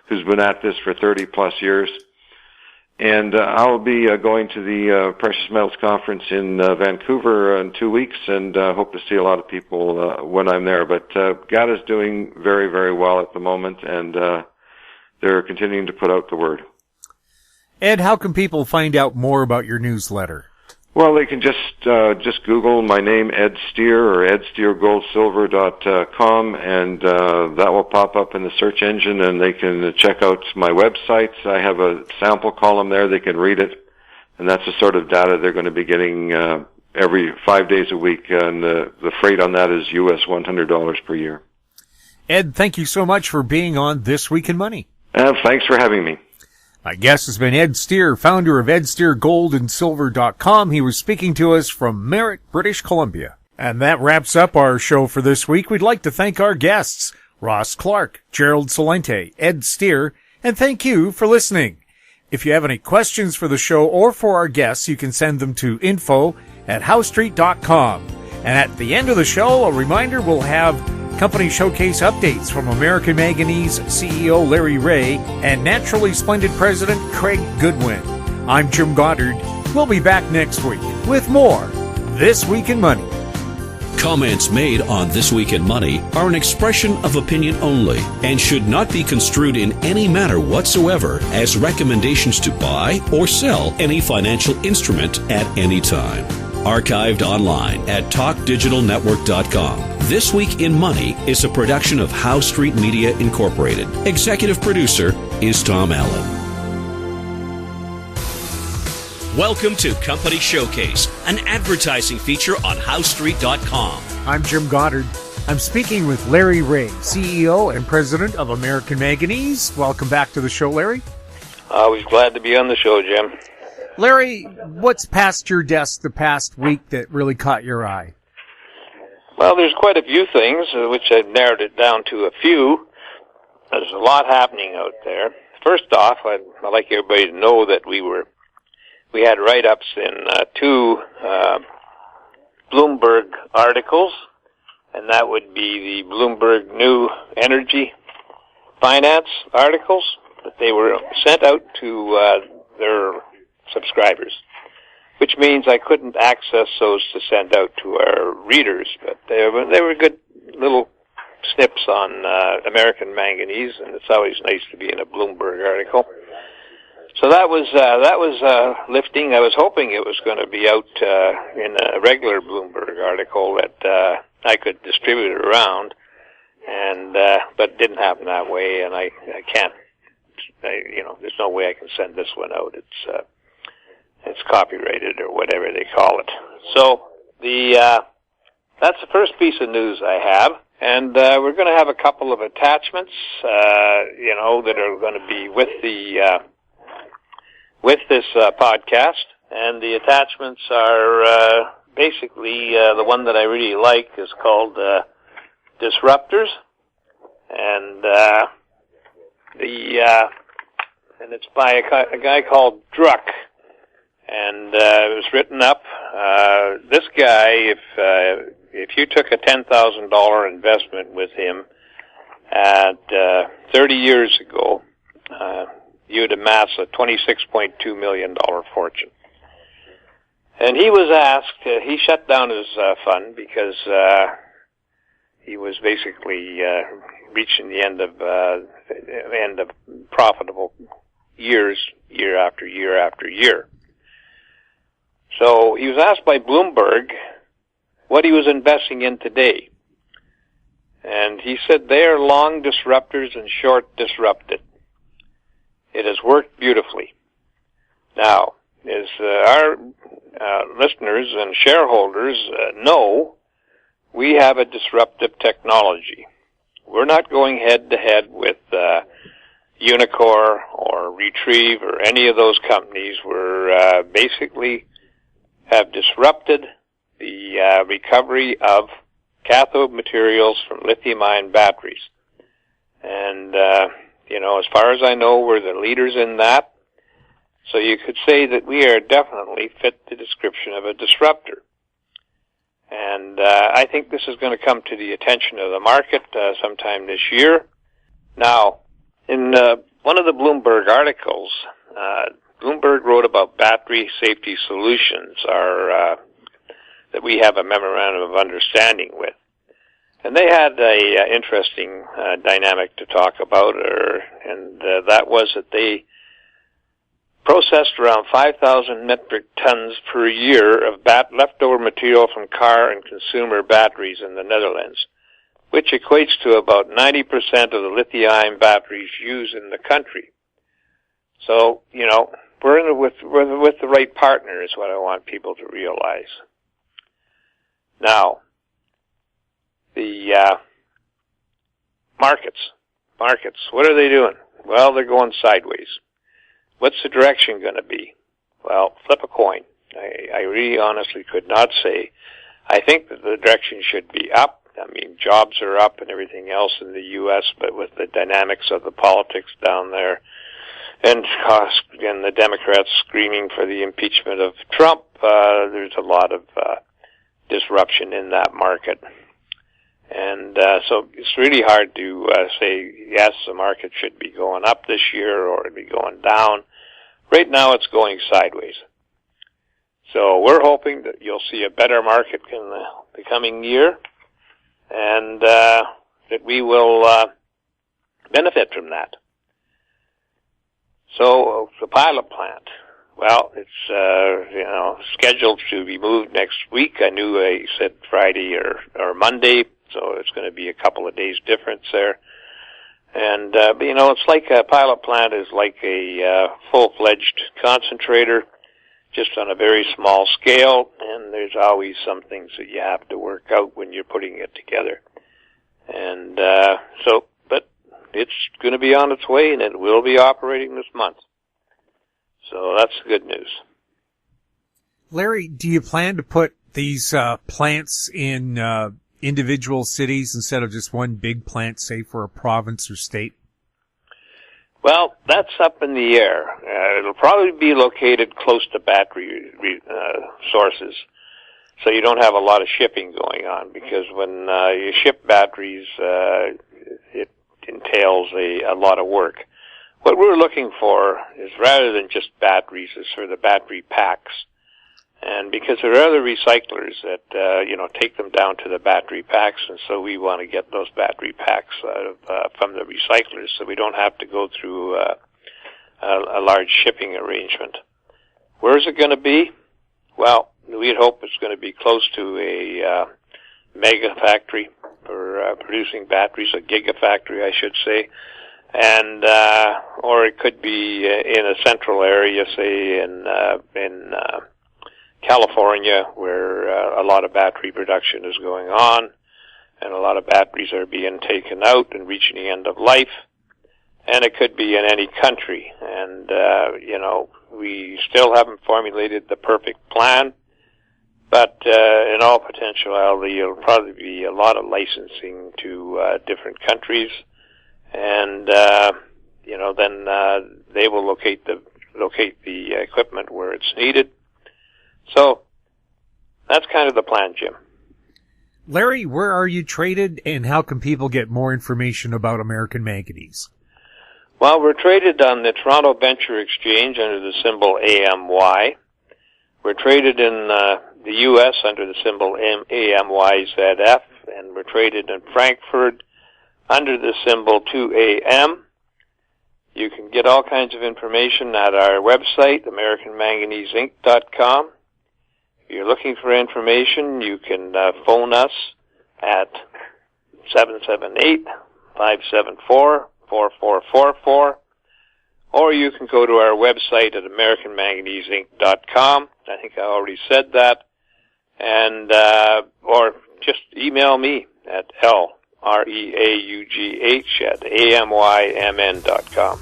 who's been at this for 30 plus years. And I'll be going to the Precious Metals Conference in Vancouver in 2 weeks, and hope to see a lot of people when I'm there. But GATA's doing very, very well at the moment, and they're continuing to put out the word. Ed, how can people find out more about your newsletter? Well, they can just Google my name, Ed Steer, or edsteergoldsilver.com, and that will pop up in the search engine, and they can check out my website. I have a sample column there. They can read it, and that's the sort of data they're going to be getting every 5 days a week, and the freight on that is US $100 per year. Ed, thank you so much for being on This Week in Money. Thanks for having me. My guest has been Ed Steer, founder of EdSteerGoldandSilver.com. He was speaking to us from Merritt, British Columbia. And that wraps up our show for this week. We'd like to thank our guests, Ross Clark, Gerald Celente, Ed Steer, and thank you for listening. If you have any questions for the show or for our guests, you can send them to info@howstreet.com. And at the end of the show, a reminder, we'll have company showcase updates from American Manganese CEO Larry Reaugh and Naturally Splendid President Craig Goodwin. I'm Jim Goddard. We'll be back next week with more This Week in Money. Comments made on This Week in Money are an expression of opinion only and should not be construed in any manner whatsoever as recommendations to buy or sell any financial instrument at any time. Archived online at TalkDigitalNetwork.com. This Week in Money is a production of Howe Street Media Incorporated. Executive producer is Tom Allen. Welcome to Company Showcase, an advertising feature on HoweStreet.com. I'm Jim Goddard. I'm speaking with Larry Reaugh, CEO and President of American Manganese. Welcome back to the show, Larry. Always glad to be on the show, Jim. Larry, what's passed your desk the past week that really caught your eye? Well, there's quite a few things, which I've narrowed it down to a few. There's a lot happening out there. First off, I'd like everybody to know that we had write-ups in two Bloomberg articles, and that would be the Bloomberg New Energy Finance articles, that they were sent out to their subscribers, which means I couldn't access those to send out to our readers, but they were good little snips on American Manganese, and it's always nice to be in a Bloomberg article. So that was lifting. I was hoping it was going to be out in a regular Bloomberg article that I could distribute it around, and but it didn't happen that way, and I can't. There's no way I can send this one out. It's copyrighted or whatever they call it. So that's the first piece of news I have, and we're going to have a couple of attachments, that are going to be with this podcast, and the attachments are basically the one that I really like is called Disruptors, and it's by a guy called Druck. And it was written up. This guy, if you took a $10,000 investment with him at 30 years ago, you'd amass a $26.2 million fortune. And he was asked. He shut down his fund because he was basically reaching the end of profitable years, year after year after year. So he was asked by Bloomberg what he was investing in today. And he said they are long disruptors and short disrupted. It has worked beautifully. Now, as our listeners and shareholders know, we have a disruptive technology. We're not going head to head with Unicor or Retrieve or any of those companies were basically have disrupted the recovery of cathode materials from lithium-ion batteries. And, as far as I know, we're the leaders in that. So you could say that we are definitely fit the description of a disruptor. And I think this is going to come to the attention of the market sometime this year. Now, in one of the Bloomberg articles, Bloomberg wrote about battery safety solutions that we have a memorandum of understanding with. And they had a interesting dynamic to talk about, and that was that they processed around 5,000 metric tons per year of leftover material from car and consumer batteries in the Netherlands, which equates to about 90% of the lithium-ion batteries used in the country. So, we're in it with the right partner is what I want people to realize. Now, the markets, what are they doing? Well, they're going sideways. What's the direction going to be? Well, flip a coin. I really honestly could not say. I think that the direction should be up. I mean, jobs are up and everything else in the U.S., but with the dynamics of the politics down there and the Democrats screaming for the impeachment of Trump, there's a lot of disruption in that market. And so it's really hard to say, yes, the market should be going up this year or it'd be going down. Right now it's going sideways. So we're hoping that you'll see a better market in the coming year and that we will benefit from that. So the pilot plant, well, it's scheduled to be moved next week. I knew I said Friday or Monday. So it's going to be a couple of days difference there. And, it's like a pilot plant is like a full-fledged concentrator, just on a very small scale, and there's always some things that you have to work out when you're putting it together. And but it's going to be on its way, and it will be operating this month. So that's good news. Larry, do you plan to put these plants in individual cities instead of just one big plant, say, for a province or state? Well, that's up in the air. It'll probably be located close to battery sources, so you don't have a lot of shipping going on, because when you ship batteries, it entails a lot of work. What we're looking for is, rather than just batteries, is for the battery packs. And because there are other recyclers that, take them down to the battery packs, and so we want to get those battery packs from the recyclers so we don't have to go through a large shipping arrangement. Where is it going to be? Well, we'd hope it's going to be close to a mega factory for producing batteries, a gigafactory, I should say. And or it could be in a central area, say in California, where a lot of battery production is going on, and a lot of batteries are being taken out and reaching the end of life. And it could be in any country. And, we still haven't formulated the perfect plan, but in all potentiality, it'll probably be a lot of licensing to different countries. And, then they will locate the equipment where it's needed. So that's kind of the plan, Jim. Larry, where are you traded, and how can people get more information about American Manganese? Well, we're traded on the Toronto Venture Exchange under the symbol AMY. We're traded in the U.S. under the symbol AMYZF, and we're traded in Frankfurt under the symbol 2AM. You can get all kinds of information at our website, AmericanManganeseInc.com. If you're looking for information, you can phone us at 778-574-4444, or you can go to our website at AmericanManganeseInc.com. I think I already said that. And or just email me at Reaugh at amymn.com.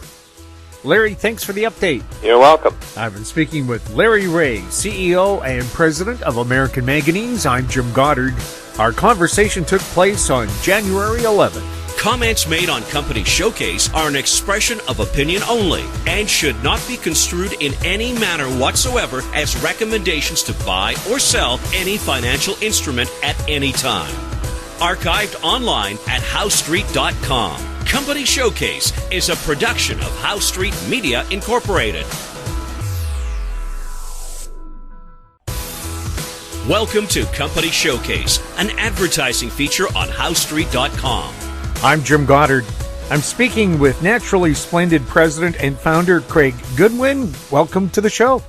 Larry, thanks for the update. You're welcome. I've been speaking with Larry Reaugh, CEO and President of American Manganese. I'm Jim Goddard. Our conversation took place on January 11th. Comments made on Company Showcase are an expression of opinion only and should not be construed in any manner whatsoever as recommendations to buy or sell any financial instrument at any time. Archived online at HowStreet.com. Company Showcase is a production of How Street Media Incorporated. Welcome to Company Showcase, an advertising feature on HowStreet.com. I'm Jim Goddard. I'm speaking with Naturally Splendid President and Founder Craig Goodwin. Welcome to the show.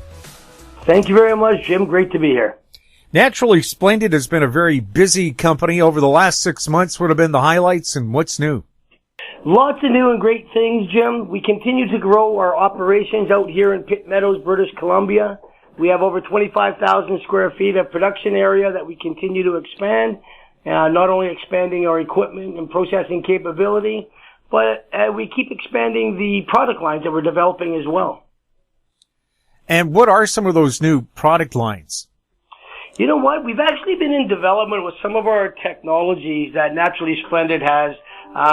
Thank you very much, Jim. Great to be here. Naturally Splendid has been a very busy company over the last 6 months. What have been the highlights and what's new? Lots of new and great things, Jim. We continue to grow our operations out here in Pitt Meadows, British Columbia. We have over 25,000 square feet of production area that we continue to expand. Not only expanding our equipment and processing capability, but we keep expanding the product lines that we're developing as well. And what are some of those new product lines? You know what? We've actually been in development with some of our technologies that Naturally Splendid has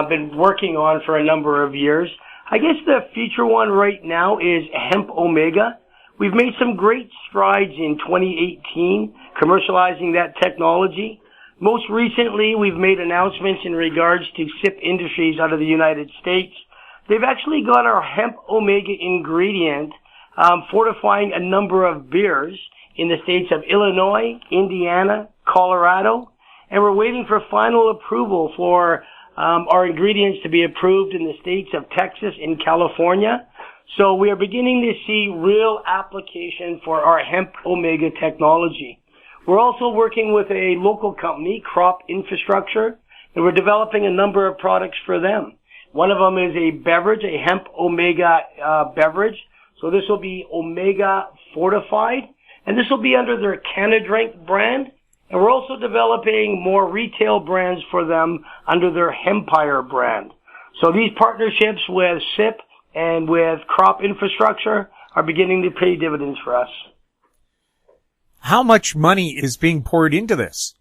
been working on for a number of years. I guess the feature one right now is HempOmega. We've made some great strides in 2018 commercializing that technology. Most recently, we've made announcements in regards to SIP Industries out of the United States. They've actually got our HempOmega ingredient fortifying a number of beers in the states of Illinois, Indiana, Colorado, and we're waiting for final approval for our ingredients to be approved in the states of Texas and California. So we are beginning to see real application for our HempOmega technology. We're also working with a local company, Crop Infrastructure, and we're developing a number of products for them. One of them is a beverage, a HempOmega beverage. So this will be Omega Fortified, and this will be under their CanaDrink brand. And we're also developing more retail brands for them under their Hempire brand. So these partnerships with SIP and with Crop Infrastructure are beginning to pay dividends for us. How much money is being poured into this?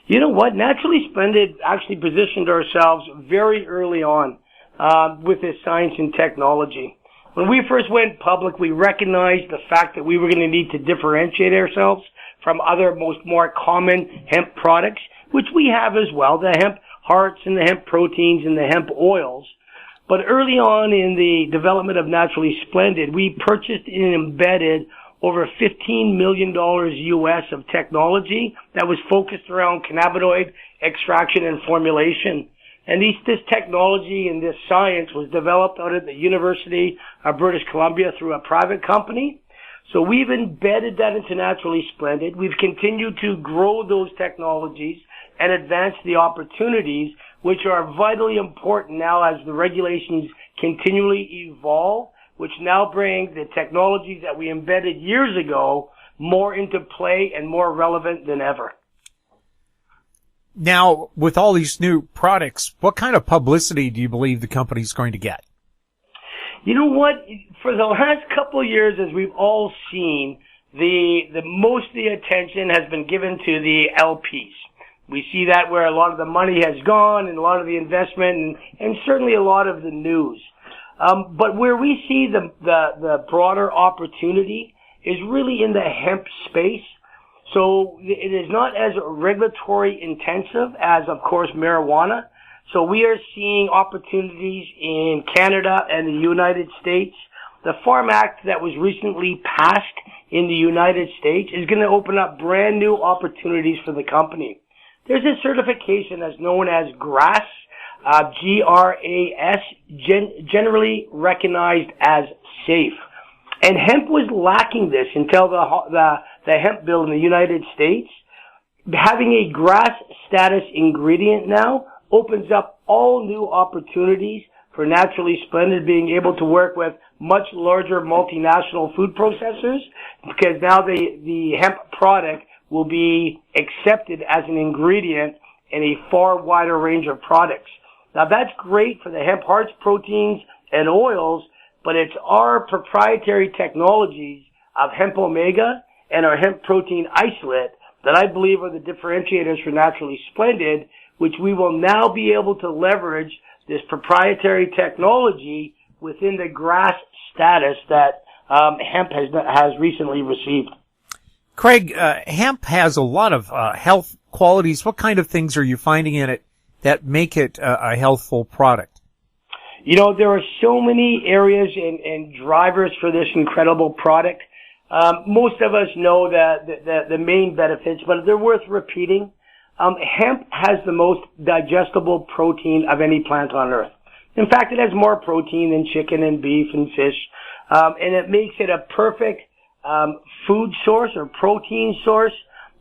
You know what? Naturally Splendid actually positioned ourselves very early on with this science and technology. When we first went public, we recognized the fact that we were going to need to differentiate ourselves from other more common hemp products, which we have as well, the hemp hearts and the hemp proteins and the hemp oils. But early on in the development of Naturally Splendid, we purchased and embedded over $15 million US of technology that was focused around cannabinoid extraction and formulation. And this technology and this science was developed out of the University of British Columbia through a private company. So we've embedded that into Naturally Splendid. We've continued to grow those technologies and advance the opportunities, which are vitally important now as the regulations continually evolve, which now bring the technologies that we embedded years ago more into play and more relevant than ever. Now, with all these new products, what kind of publicity do you believe the company's going to get? You know what? For the last couple of years, as we've all seen, the most of the attention has been given to the LPs. We see that where a lot of the money has gone and a lot of the investment and certainly a lot of the news. But where we see the broader opportunity is really in the hemp space. So it is not as regulatory intensive as, of course, marijuana. So we are seeing opportunities in Canada and the United States. The Farm Act that was recently passed in the United States is going to open up brand new opportunities for the company. There's a certification that's known as GRAS, G-R-A-S, generally recognized as safe. And hemp was lacking this until the hemp bill in the United States. Having a GRAS status ingredient now opens up all new opportunities for Naturally Splendid being able to work with much larger multinational food processors, because now the hemp product will be accepted as an ingredient in a far wider range of products. Now that's great for the hemp hearts, proteins, and oils, but it's our proprietary technologies of HempOmega and our hemp protein isolate that I believe are the differentiators for Naturally Splendid, which we will now be able to leverage this proprietary technology within the GRAS status that hemp has recently received. Craig, hemp has a lot of health qualities. What kind of things are you finding in it that make it a healthful product? You know, there are so many areas and drivers for this incredible product. Most of us know the main benefits, but they're worth repeating. Hemp has the most digestible protein of any plant on earth. In fact, it has more protein than chicken and beef and fish, and it makes it a perfect food source or protein source,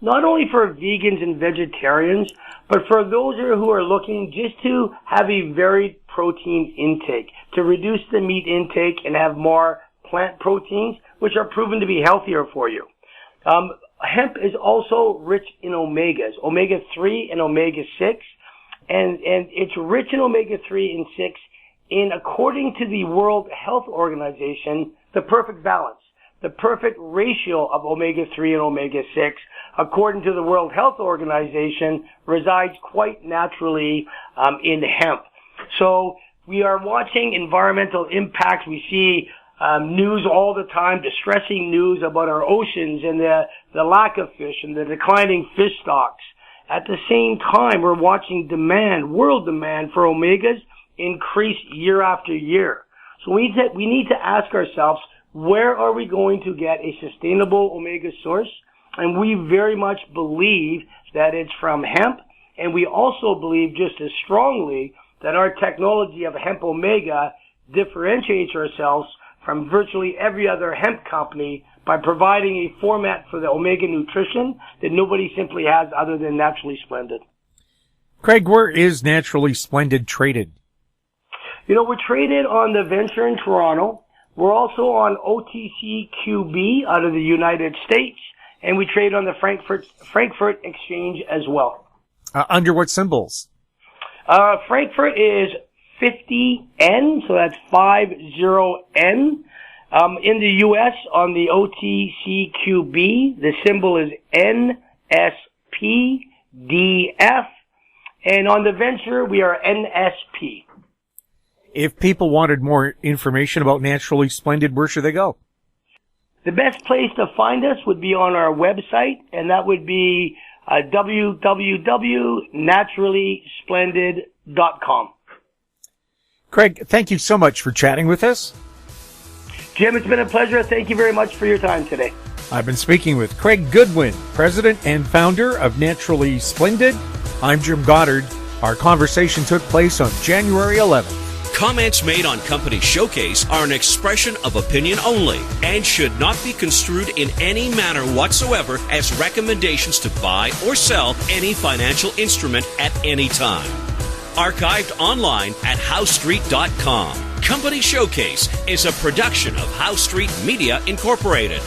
not only for vegans and vegetarians, but for those who are looking just to have a varied protein intake, to reduce the meat intake and have more plant proteins, which are proven to be healthier for you. Hemp is also rich in omegas, omega-3 and omega-6, and it's rich in omega-3 and 6 in, according to the World Health Organization, the perfect balance. The perfect ratio of omega-3 and omega-6, according to the World Health Organization, resides quite naturally in hemp. So we are watching environmental impacts. We see news all the time, distressing news about our oceans and the lack of fish and the declining fish stocks. At the same time, we're watching world demand for omegas increase year after year. So we need to ask ourselves, where are we going to get a sustainable omega source? And we very much believe that it's from hemp, and we also believe just as strongly that our technology of HempOmega differentiates ourselves from virtually every other hemp company by providing a format for the omega nutrition that nobody simply has other than Naturally Splendid. Craig, where is Naturally Splendid traded? You know, we're traded on the Venture in Toronto. We're also on OTCQB out of the United States, and we trade on the Frankfurt Exchange as well. Under what symbols? Frankfurt is 50N, so that's 50N. In the U.S., on the OTCQB, the symbol is NSPDF, and on the Venture, we are NSP. If people wanted more information about Naturally Splendid, where should they go? The best place to find us would be on our website, and that would be www.naturallysplendid.com. Craig, thank you so much for chatting with us. Jim, it's been a pleasure. Thank you very much for your time today. I've been speaking with Craig Goodwin, president and founder of Naturally Splendid. I'm Jim Goddard. Our conversation took place on January 11th. Comments made on Company Showcase are an expression of opinion only and should not be construed in any manner whatsoever as recommendations to buy or sell any financial instrument at any time. Archived online at HowStreet.com. Company Showcase is a production of How Street Media Incorporated.